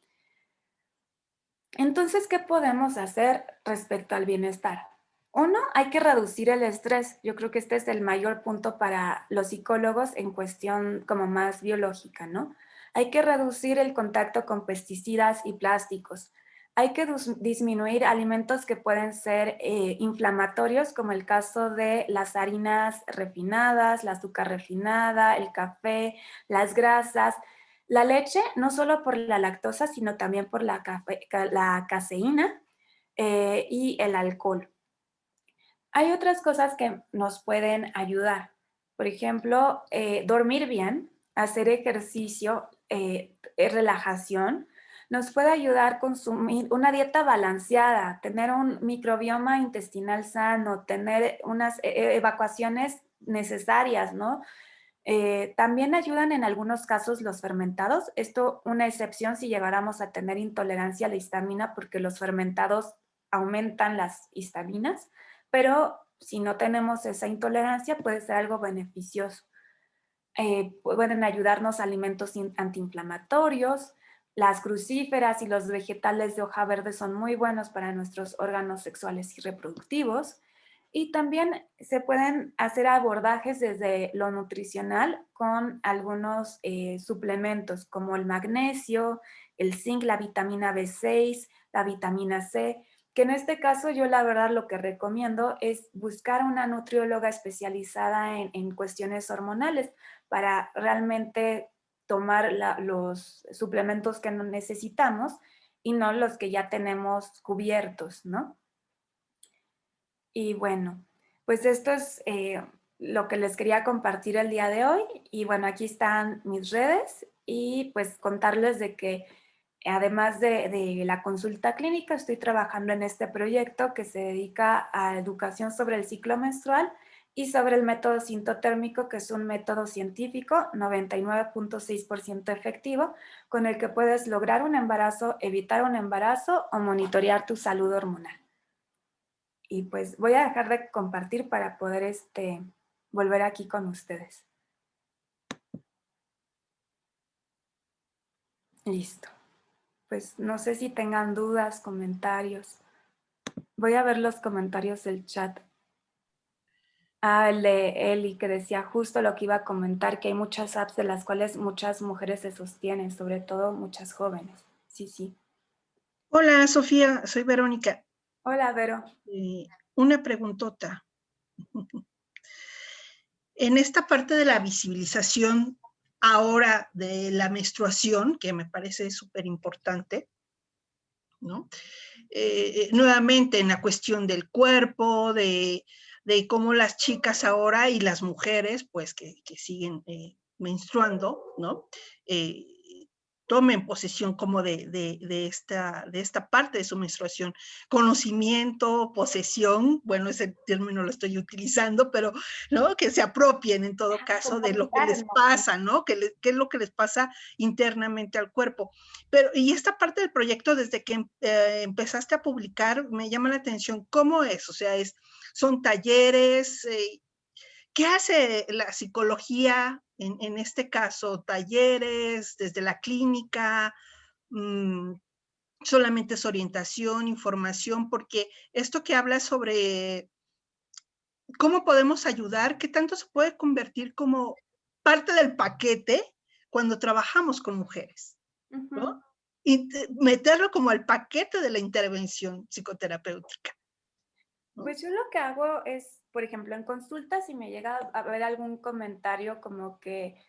Entonces, ¿qué podemos hacer respecto al bienestar? Uno, hay que reducir el estrés. Yo creo que este es el mayor punto para los psicólogos en cuestión como más biológica, ¿no? Hay que reducir el contacto con pesticidas y plásticos. Hay que disminuir alimentos que pueden ser inflamatorios, como el caso de las harinas refinadas, la azúcar refinada, el café, las grasas. La leche, no solo por la lactosa, sino también por la caseína y el alcohol. Hay otras cosas que nos pueden ayudar. Por ejemplo, dormir bien, hacer ejercicio, relajación. Nos puede ayudar a consumir una dieta balanceada, tener un microbioma intestinal sano, tener unas evacuaciones necesarias, ¿no? También ayudan en algunos casos los fermentados. Esto una excepción si llegáramos a tener intolerancia a la histamina porque los fermentados aumentan las histaminas, pero si no tenemos esa intolerancia, puede ser algo beneficioso. Pueden ayudarnos alimentos antiinflamatorios, las crucíferas y los vegetales de hoja verde son muy buenos para nuestros órganos sexuales y reproductivos. Y también se pueden hacer abordajes desde lo nutricional con algunos suplementos como el magnesio, el zinc, la vitamina B6, la vitamina C, que en este caso yo la verdad lo que recomiendo es buscar una nutrióloga especializada en cuestiones hormonales para realmente tomar los suplementos que necesitamos y no los que ya tenemos cubiertos, ¿no? Y bueno, pues esto es lo que les quería compartir el día de hoy. Y bueno, aquí están mis redes y pues contarles de que además de la consulta clínica, estoy trabajando en este proyecto que se dedica a educación sobre el ciclo menstrual y sobre el método sintotérmico, que es un método científico 99.6% efectivo, con el que puedes lograr un embarazo, evitar un embarazo o monitorear tu salud hormonal. Y pues voy a dejar de compartir para poder volver aquí con ustedes. Listo. Pues no sé si tengan dudas, comentarios. Voy a ver los comentarios del chat. Ah, el de Eli, que decía justo lo que iba a comentar, que hay muchas apps de las cuales muchas mujeres se sostienen, sobre todo muchas jóvenes. Sí, sí. Hola, Sofía, soy Verónica. Hola, Vero. Una preguntota. En esta parte de la visibilización ahora de la menstruación, que me parece súper importante, ¿no? Nuevamente en la cuestión del cuerpo, de cómo las chicas ahora y las mujeres, pues que siguen menstruando, ¿no? Tomen posesión como de esta parte de su menstruación. Conocimiento, posesión, bueno, ese término lo estoy utilizando, pero, ¿no? Que se apropien en todo caso de lo que les pasa, ¿no? ¿Qué es lo que les pasa internamente al cuerpo? Pero, y esta parte del proyecto, desde que empezaste a publicar, me llama la atención, ¿cómo es? O sea, son talleres, ¿qué hace la psicología en este caso? ¿Talleres desde la clínica? ¿Solamente es orientación, información? Porque esto que habla sobre cómo podemos ayudar, ¿qué tanto se puede convertir como parte del paquete cuando trabajamos con mujeres? ¿No? Y meterlo como al paquete de la intervención psicoterapéutica, ¿no? Pues yo lo que hago es, por ejemplo, en consultas, si me llega a ver algún comentario como que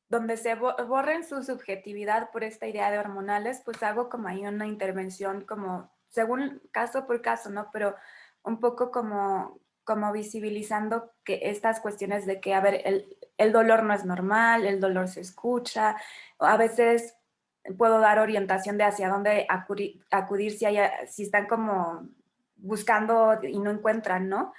donde se borren su subjetividad por esta idea de hormonales, pues hago como ahí una intervención como según caso por caso, ¿no? Pero un poco como visibilizando que estas cuestiones de que, a ver, el dolor no es normal, el dolor se escucha, a veces puedo dar orientación de hacia dónde acudir si están como buscando y no encuentran, ¿no?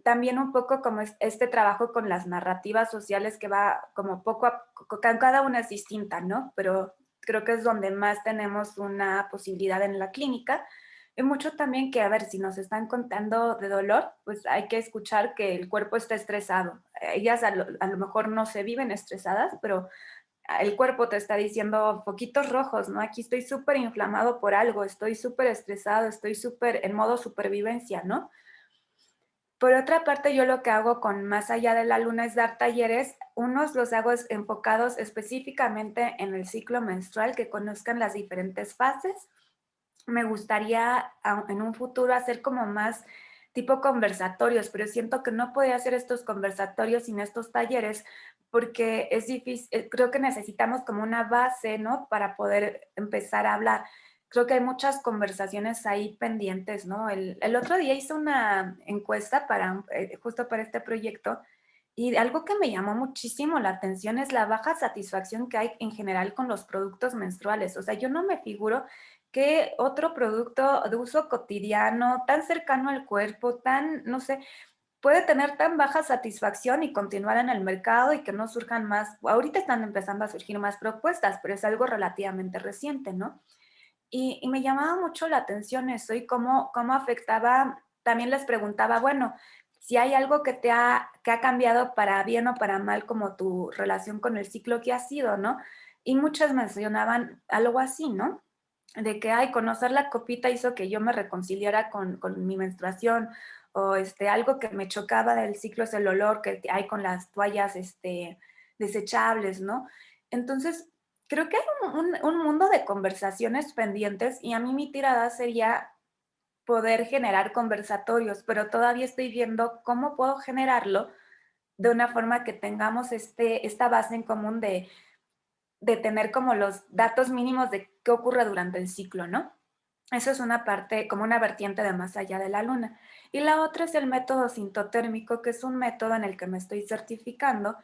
También un poco como este trabajo con las narrativas sociales que va como poco a poco, cada una es distinta, ¿no? Pero creo que es donde más tenemos una posibilidad en la clínica. Y mucho también que, a ver, si nos están contando de dolor, pues hay que escuchar que el cuerpo está estresado. Ellas a lo mejor no se viven estresadas, pero el cuerpo te está diciendo foquitos rojos, ¿no? Aquí estoy súper inflamado por algo, estoy súper estresado, estoy súper en modo supervivencia, ¿no? Por otra parte, yo lo que hago con Más allá de la luna es dar talleres. Unos los hago enfocados específicamente en el ciclo menstrual, que conozcan las diferentes fases. Me gustaría en un futuro hacer como más tipo conversatorios, pero siento que no podía hacer estos conversatorios sin estos talleres porque es difícil, creo que necesitamos como una base, ¿no? Para poder empezar a hablar. Creo que hay muchas conversaciones ahí pendientes, ¿no? El otro día hice una encuesta justo para este proyecto y algo que me llamó muchísimo la atención es la baja satisfacción que hay en general con los productos menstruales. O sea, yo no me figuro que otro producto de uso cotidiano, tan cercano al cuerpo, tan, no sé, puede tener tan baja satisfacción y continuar en el mercado y que no surjan más. Ahorita están empezando a surgir más propuestas, pero es algo relativamente reciente, ¿no? Y me llamaba mucho la atención eso y cómo afectaba también les preguntaba, bueno, si hay algo que ha cambiado para bien o para mal, como tu relación con el ciclo que ha sido, ¿no? Y muchas mencionaban algo así, ¿no? De que, ay, conocer la copita hizo que yo me reconciliara con mi menstruación, o algo que me chocaba del ciclo es el olor que hay con las toallas desechables, ¿no? Entonces, creo que hay un mundo de conversaciones pendientes y a mí mi tirada sería poder generar conversatorios, pero todavía estoy viendo cómo puedo generarlo de una forma que tengamos esta base en común de tener como los datos mínimos de qué ocurre durante el ciclo, ¿no? Eso es una parte, como una vertiente de más allá de la luna. Y la otra es el método sintotérmico, que es un método en el que me estoy certificando,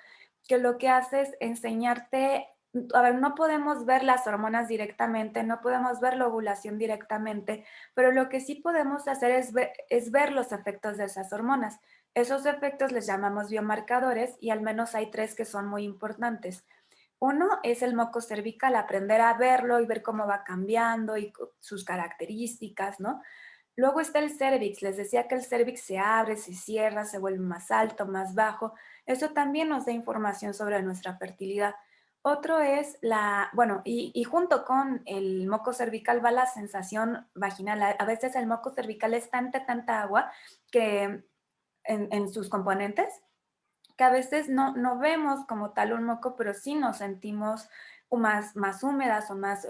que lo que hace es enseñarte, a ver, no podemos ver las hormonas directamente, no podemos ver la ovulación directamente, pero lo que sí podemos hacer es ver los efectos de esas hormonas. Esos efectos les llamamos biomarcadores y al menos hay 3 que son muy importantes. Uno es el moco cervical, aprender a verlo y ver cómo va cambiando y sus características, ¿no? Luego está el cérvix. Les decía que el cérvix se abre, se cierra, se vuelve más alto, más bajo. Eso también nos da información sobre nuestra fertilidad. Otro es bueno, y junto con el moco cervical va la sensación vaginal. A veces el moco cervical es tanta agua que en sus componentes que a veces no vemos como tal un moco, pero sí nos sentimos más húmedas o más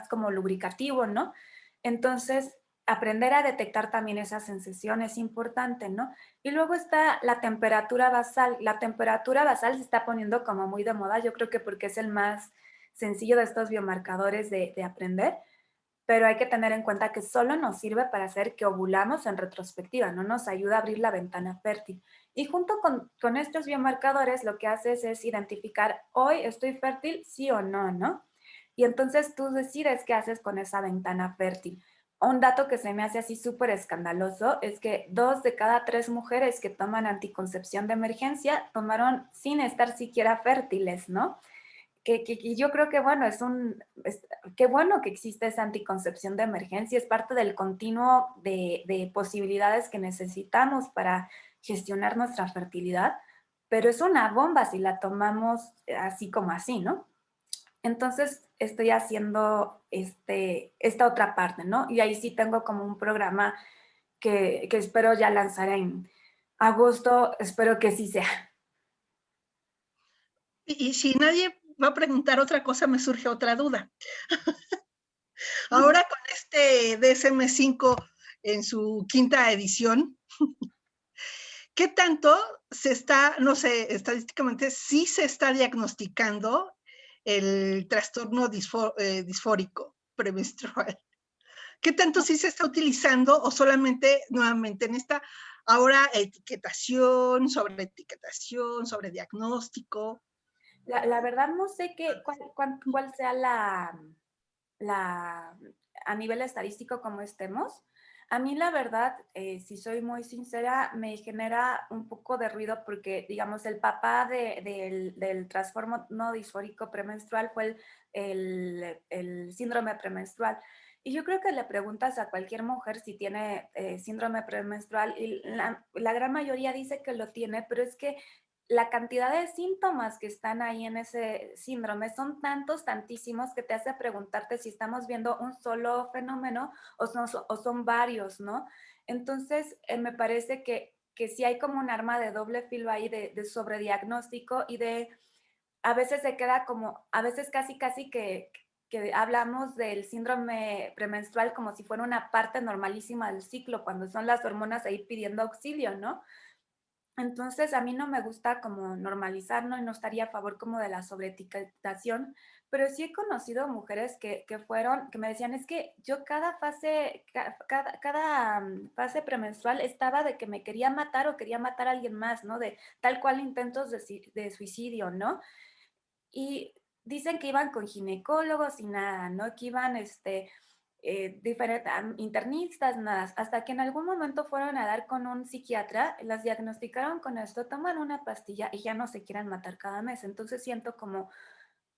como lubricativo, ¿no? Entonces, aprender a detectar también esa sensación es importante, ¿no? Y luego está la temperatura basal. La temperatura basal se está poniendo como muy de moda, yo creo que porque es el más sencillo de estos biomarcadores de aprender, pero hay que tener en cuenta que solo nos sirve para hacer que ovulamos en retrospectiva, no nos ayuda a abrir la ventana fértil. Y junto con estos biomarcadores lo que haces es identificar, hoy estoy fértil, sí o no, ¿no? Y entonces tú decides qué haces con esa ventana fértil. Un dato que se me hace así súper escandaloso es que 2 de cada 3 mujeres que toman anticoncepción de emergencia tomaron sin estar siquiera fértiles, ¿no? Que yo creo que, bueno, qué bueno que existe esa anticoncepción de emergencia, es parte del continuo de posibilidades que necesitamos para gestionar nuestra fertilidad, pero es una bomba si la tomamos así como así, ¿no? Entonces estoy haciendo esta otra parte, ¿no? Y ahí sí tengo como un programa que espero ya lanzar en agosto, espero que sí sea. Y si nadie va a preguntar otra cosa, me surge otra duda. Ahora con este DSM-5 en su quinta edición, ¿qué tanto se está, no sé, estadísticamente, sí se está diagnosticando el trastorno disfórico premenstrual? ¿Qué tanto sí se está utilizando o solamente, nuevamente, en esta ahora etiquetación, sobre diagnóstico? La verdad no sé cuál sea la, a nivel estadístico como estemos. A mí la verdad, si soy muy sincera, me genera un poco de ruido porque, digamos, el papá del trastorno no disfórico premenstrual fue el síndrome premenstrual. Y yo creo que le preguntas a cualquier mujer si tiene síndrome premenstrual y la gran mayoría dice que lo tiene, pero es que la cantidad de síntomas que están ahí en ese síndrome son tantísimos, que te hace preguntarte si estamos viendo un solo fenómeno o son varios, ¿no? Entonces, me parece que sí hay como un arma de doble filo ahí de sobrediagnóstico y a veces se queda como, a veces casi que hablamos del síndrome premenstrual como si fuera una parte normalísima del ciclo, cuando son las hormonas ahí pidiendo auxilio, ¿no? Entonces, a mí no me gusta como normalizar, ¿no? Y no estaría a favor como de la sobreetiquetación, pero sí he conocido mujeres que me decían, es que yo cada fase premenstrual estaba de que me quería matar o quería matar a alguien más, ¿no? De tal cual intentos de suicidio, ¿no? Y dicen que iban con ginecólogos y nada, ¿no? Que iban, internistas, nada, hasta que en algún momento fueron a dar con un psiquiatra, las diagnosticaron con esto, toman una pastilla y ya no se quieren matar cada mes. Entonces siento como,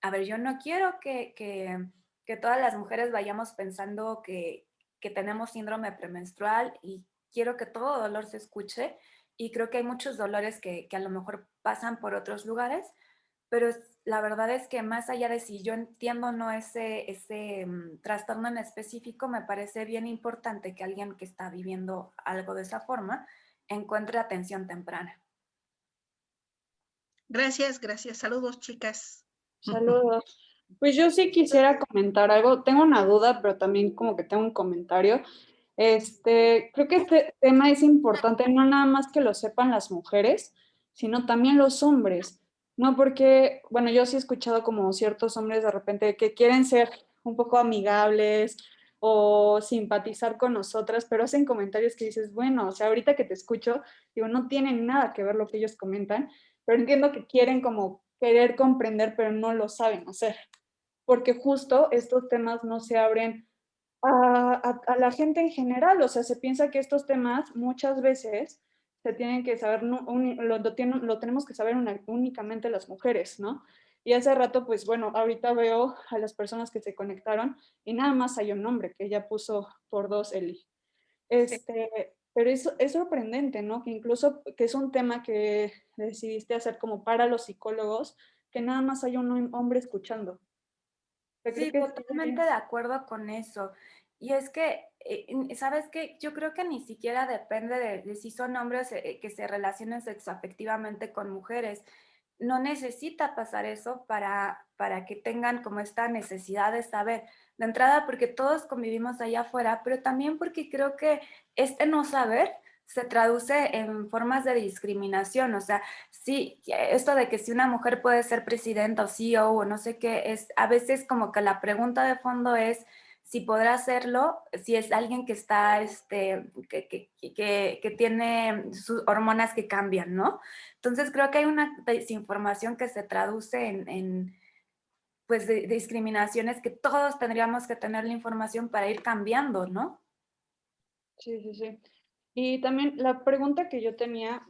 a ver, yo no quiero que todas las mujeres vayamos pensando que tenemos síndrome premenstrual y quiero que todo dolor se escuche y creo que hay muchos dolores que a lo mejor pasan por otros lugares, pero la verdad es que más allá de si yo entiendo o no ese trastorno en específico, me parece bien importante que alguien que está viviendo algo de esa forma encuentre atención temprana. Gracias, gracias. Saludos, chicas. Saludos. Pues yo sí quisiera comentar algo. Tengo una duda, pero también como que tengo un comentario. Creo que este tema es importante, no nada más que lo sepan las mujeres, sino también los hombres, ¿no? Porque, bueno, yo sí he escuchado como ciertos hombres de repente que quieren ser un poco amigables o simpatizar con nosotras, pero hacen comentarios que dices, bueno, o sea, ahorita que te escucho, digo, no tiene nada que ver lo que ellos comentan, pero entiendo que quieren como querer comprender, pero no lo saben hacer, porque justo estos temas no se abren a la gente en general, o sea, se piensa que estos temas muchas veces se tienen que saber, lo tenemos que saber únicamente las mujeres, ¿no? Y hace rato, pues bueno, ahorita veo a las personas que se conectaron y nada más hay un nombre que ella puso por dos, Eli. Sí. Pero es sorprendente, ¿no? Que incluso que es un tema que decidiste hacer como para los psicólogos, que nada más hay un hombre escuchando. O sea, creo Sí, que totalmente de acuerdo con eso. Y es que, ¿sabes qué? Yo creo que ni siquiera depende de si son hombres que se relacionen sexoafectivamente con mujeres. No necesita pasar eso para que tengan como esta necesidad de saber. De entrada, porque todos convivimos allá afuera, pero también porque creo que este no saber se traduce en formas de discriminación. O sea, sí, esto de que si una mujer puede ser presidenta o CEO o no sé qué, es a veces como que la pregunta de fondo es si podrá hacerlo, si es alguien que está, que tiene sus hormonas que cambian, ¿no? Entonces creo que hay una desinformación que se traduce en pues, de discriminaciones que todos tendríamos que tener la información para ir cambiando, ¿no? Sí, sí, sí. Y también la pregunta que yo tenía,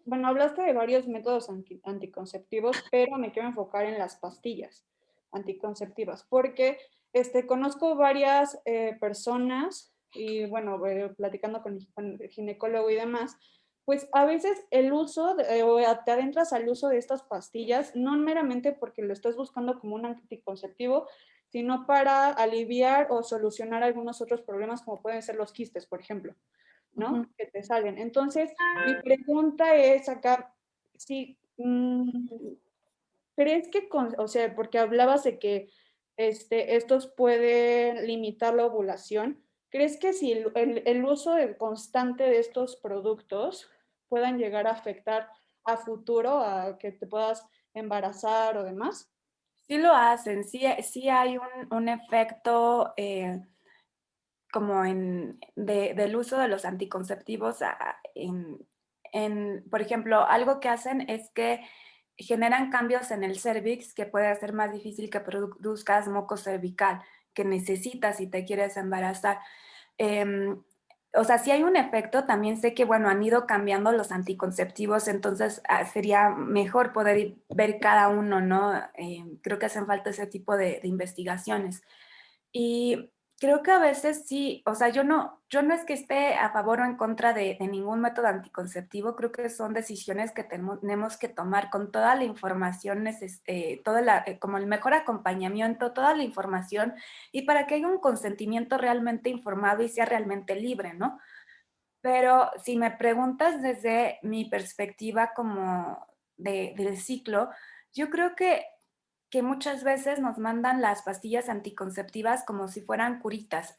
bueno, hablaste de varios métodos anticonceptivos, pero me quiero enfocar en las pastillas anticonceptivas, porque conozco varias personas y bueno, platicando con el ginecólogo y demás, pues a veces el uso, o te adentras al uso de estas pastillas, no meramente porque lo estás buscando como un anticonceptivo, sino para aliviar o solucionar algunos otros problemas como pueden ser los quistes, por ejemplo, ¿no? Ujú. Que te salen. Entonces, mi pregunta es acá, si crees que, o sea, porque hablabas de que estos pueden limitar la ovulación, ¿crees que si el uso constante de estos productos puedan llegar a afectar a futuro, a que te puedas embarazar o demás? Sí lo hacen, sí, sí hay un efecto como del uso de los anticonceptivos por ejemplo, algo que hacen es que generan cambios en el cervix que puede hacer más difícil que produzcas moco cervical que necesitas si te quieres embarazar. Em, o sea, sí hay un efecto, también sé que, bueno, han ido cambiando los anticonceptivos, entonces sería mejor poder ver cada uno, ¿no? Creo que hacen falta ese tipo de investigaciones. Y creo que a veces sí, o sea, yo no es que esté a favor o en contra de ningún método anticonceptivo, creo que son decisiones que tenemos que tomar con toda la información, como el mejor acompañamiento, toda la información, y para que haya un consentimiento realmente informado y sea realmente libre, ¿no? Pero si me preguntas desde mi perspectiva como del ciclo, yo creo que muchas veces nos mandan las pastillas anticonceptivas como si fueran curitas,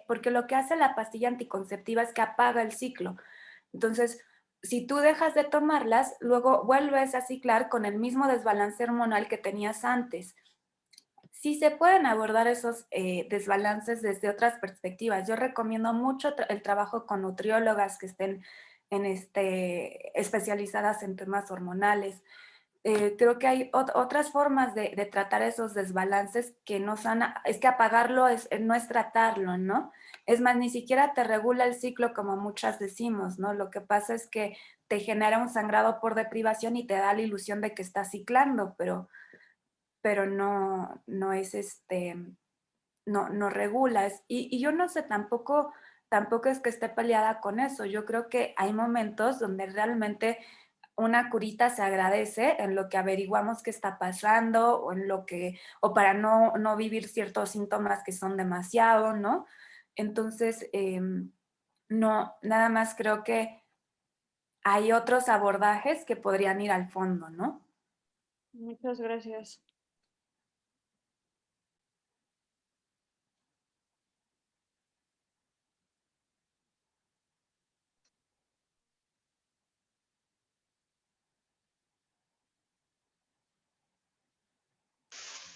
porque lo que hace la pastilla anticonceptiva es que apaga el ciclo. Entonces, si tú dejas de tomarlas, luego vuelves a ciclar con el mismo desbalance hormonal que tenías antes. Sí se pueden abordar esos desbalances desde otras perspectivas. Yo recomiendo mucho el trabajo con nutriólogas que estén especializadas en temas hormonales. Creo que hay otras formas de tratar esos desbalances que no son, es que apagarlo no es tratarlo, ¿no? Es más, ni siquiera te regula el ciclo como muchas decimos, ¿no? Lo que pasa es que te genera un sangrado por deprivación y te da la ilusión de que estás ciclando, pero no es no regula. Y yo no sé, tampoco es que esté peleada con eso. Yo creo que hay momentos donde realmente una curita se agradece en lo que averiguamos qué está pasando o en lo que, o para no vivir ciertos síntomas que son demasiado, ¿no? Entonces, no, nada más creo que hay otros abordajes que podrían ir al fondo, ¿no? Muchas gracias.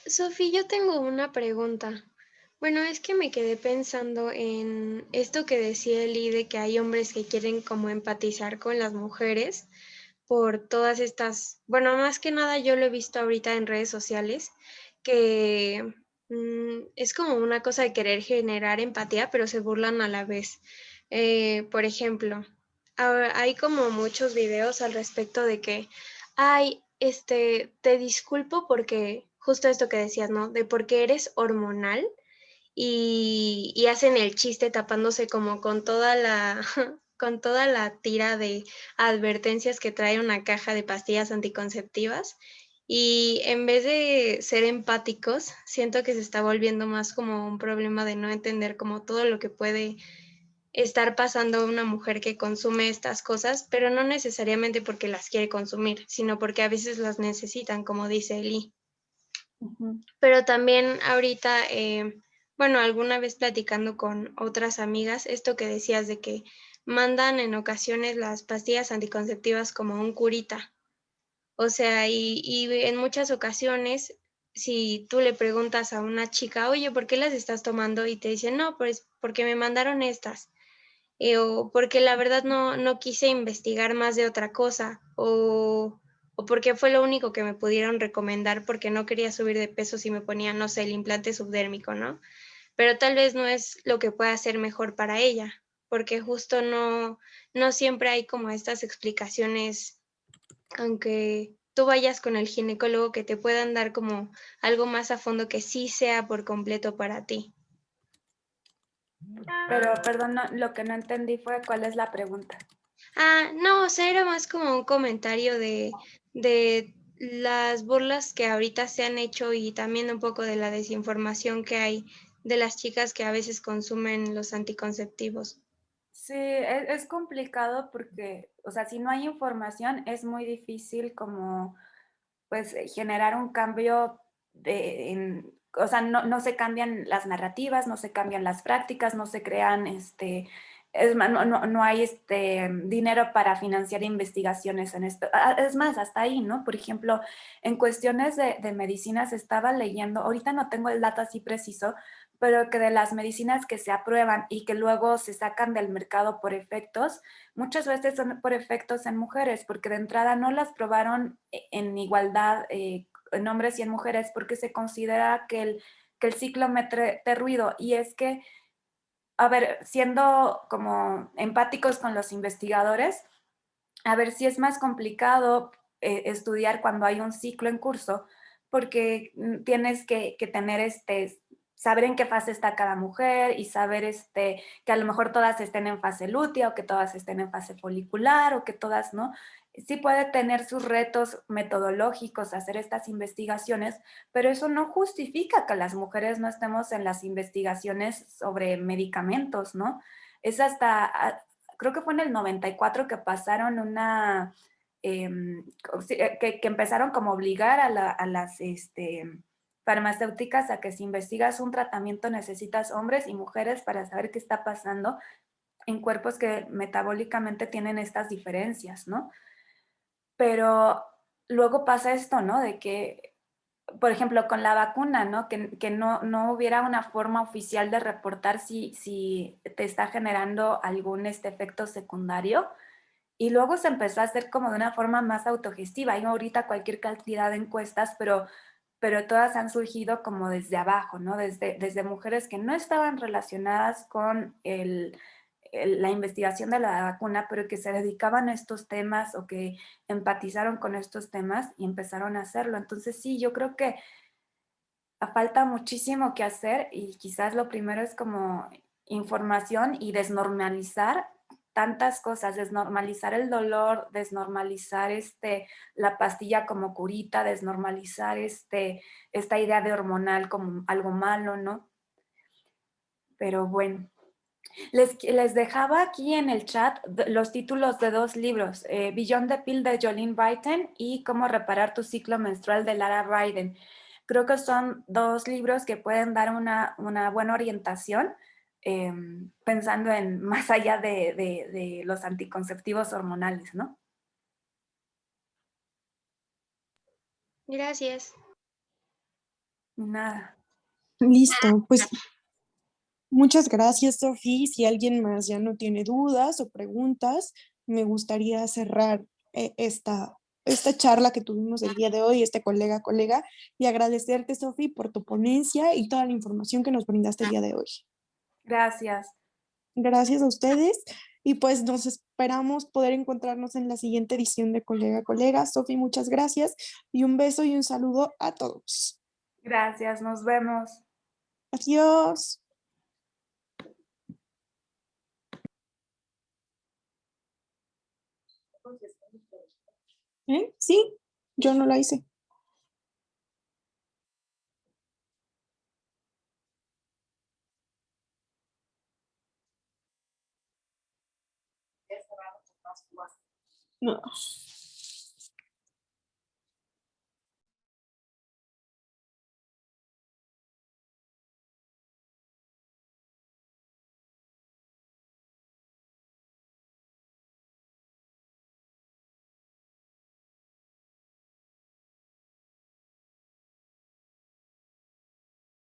Sofi, yo tengo una pregunta. Bueno, es que me quedé pensando en esto que decía Eli de que hay hombres que quieren como empatizar con las mujeres por todas estas, bueno, más que nada yo lo he visto ahorita en redes sociales, que es como una cosa de querer generar empatía, pero se burlan a la vez. Por ejemplo, hay como muchos videos al respecto de que, ay, te disculpo porque, justo esto que decías, ¿no? De porque eres hormonal y hacen el chiste tapándose como con toda la, con toda la tira de advertencias que trae una caja de pastillas anticonceptivas. Y en vez de ser empáticos, siento que se está volviendo más como un problema de no entender como todo lo que puede estar pasando a una mujer que consume estas cosas, pero no necesariamente porque las quiere consumir, sino porque a veces las necesitan, como dice Eli. Pero también ahorita, bueno, alguna vez platicando con otras amigas, esto que decías de que mandan en ocasiones las pastillas anticonceptivas como un curita. O sea, y en muchas ocasiones, si tú le preguntas a una chica, oye, ¿por qué las estás tomando? Y te dicen, no, pues porque me mandaron estas. O porque la verdad no quise investigar más de otra cosa, o porque fue lo único que me pudieron recomendar porque no quería subir de peso si me ponía, no sé, el implante subdérmico, ¿no? Pero tal vez no es lo que pueda ser mejor para ella, porque justo no siempre hay como estas explicaciones, aunque tú vayas con el ginecólogo, que te puedan dar como algo más a fondo que sí sea por completo para ti. Pero, perdón, lo que no entendí fue cuál es la pregunta. No, o sea, era más como un comentario de las burlas que ahorita se han hecho y también un poco de la desinformación que hay de las chicas que a veces consumen los anticonceptivos. Sí, es complicado porque, o sea, si no hay información, es muy difícil como, pues, generar un cambio o sea, no se cambian las narrativas, no se cambian las prácticas, no se crean, es más, no hay dinero para financiar investigaciones en esto. Es más, hasta ahí, ¿no? Por ejemplo, en cuestiones de medicinas estaba leyendo, ahorita no tengo el dato así preciso, pero que de las medicinas que se aprueban y que luego se sacan del mercado por efectos, muchas veces son por efectos en mujeres, porque de entrada no las probaron en igualdad en hombres y en mujeres, porque se considera que el ciclo mete ruido. Y es que, a ver, siendo como empáticos con los investigadores, a ver si es más complicado estudiar cuando hay un ciclo en curso, porque tienes que tener saber en qué fase está cada mujer y saber que a lo mejor todas estén en fase lútea o que todas estén en fase folicular o que todas, ¿no? Sí puede tener sus retos metodológicos hacer estas investigaciones, pero eso no justifica que las mujeres no estemos en las investigaciones sobre medicamentos, ¿no? Es hasta, creo que fue en el 94 que pasaron que empezaron como a obligar a las farmacéuticas a que si investigas un tratamiento necesitas hombres y mujeres para saber qué está pasando en cuerpos que metabólicamente tienen estas diferencias, ¿no? Pero luego pasa esto, ¿no? De que, por ejemplo, con la vacuna, ¿no? Que no hubiera una forma oficial de reportar si te está generando algún efecto secundario. Y luego se empezó a hacer como de una forma más autogestiva. Hay ahorita cualquier cantidad de encuestas, pero todas han surgido como desde abajo, ¿no? Desde mujeres que no estaban relacionadas con la investigación de la vacuna, pero que se dedicaban a estos temas o que empatizaron con estos temas y empezaron a hacerlo. Entonces sí, yo creo que falta muchísimo que hacer y quizás lo primero es como información y desnormalizar tantas cosas, desnormalizar el dolor, desnormalizar la pastilla como curita, desnormalizar esta idea de hormonal como algo malo, ¿no? Pero bueno, les dejaba aquí en el chat los títulos de 2 libros, Beyond the Pill de Jolene Brighten y Cómo reparar tu ciclo menstrual de Lara Briden. Creo que son 2 libros que pueden dar una buena orientación pensando en más allá de los anticonceptivos hormonales, ¿no? Gracias. Nada. Listo, pues muchas gracias, Sofía. Si alguien más ya no tiene dudas o preguntas, me gustaría cerrar esta charla que tuvimos el día de hoy, colega, y agradecerte, Sofía, por tu ponencia y toda la información que nos brindaste el día de hoy. Gracias. Gracias a ustedes y pues nos esperamos poder encontrarnos en la siguiente edición de Colega. Sofía, muchas gracias y un beso y un saludo a todos. Gracias. Nos vemos. Adiós. Sí, yo no la hice. No.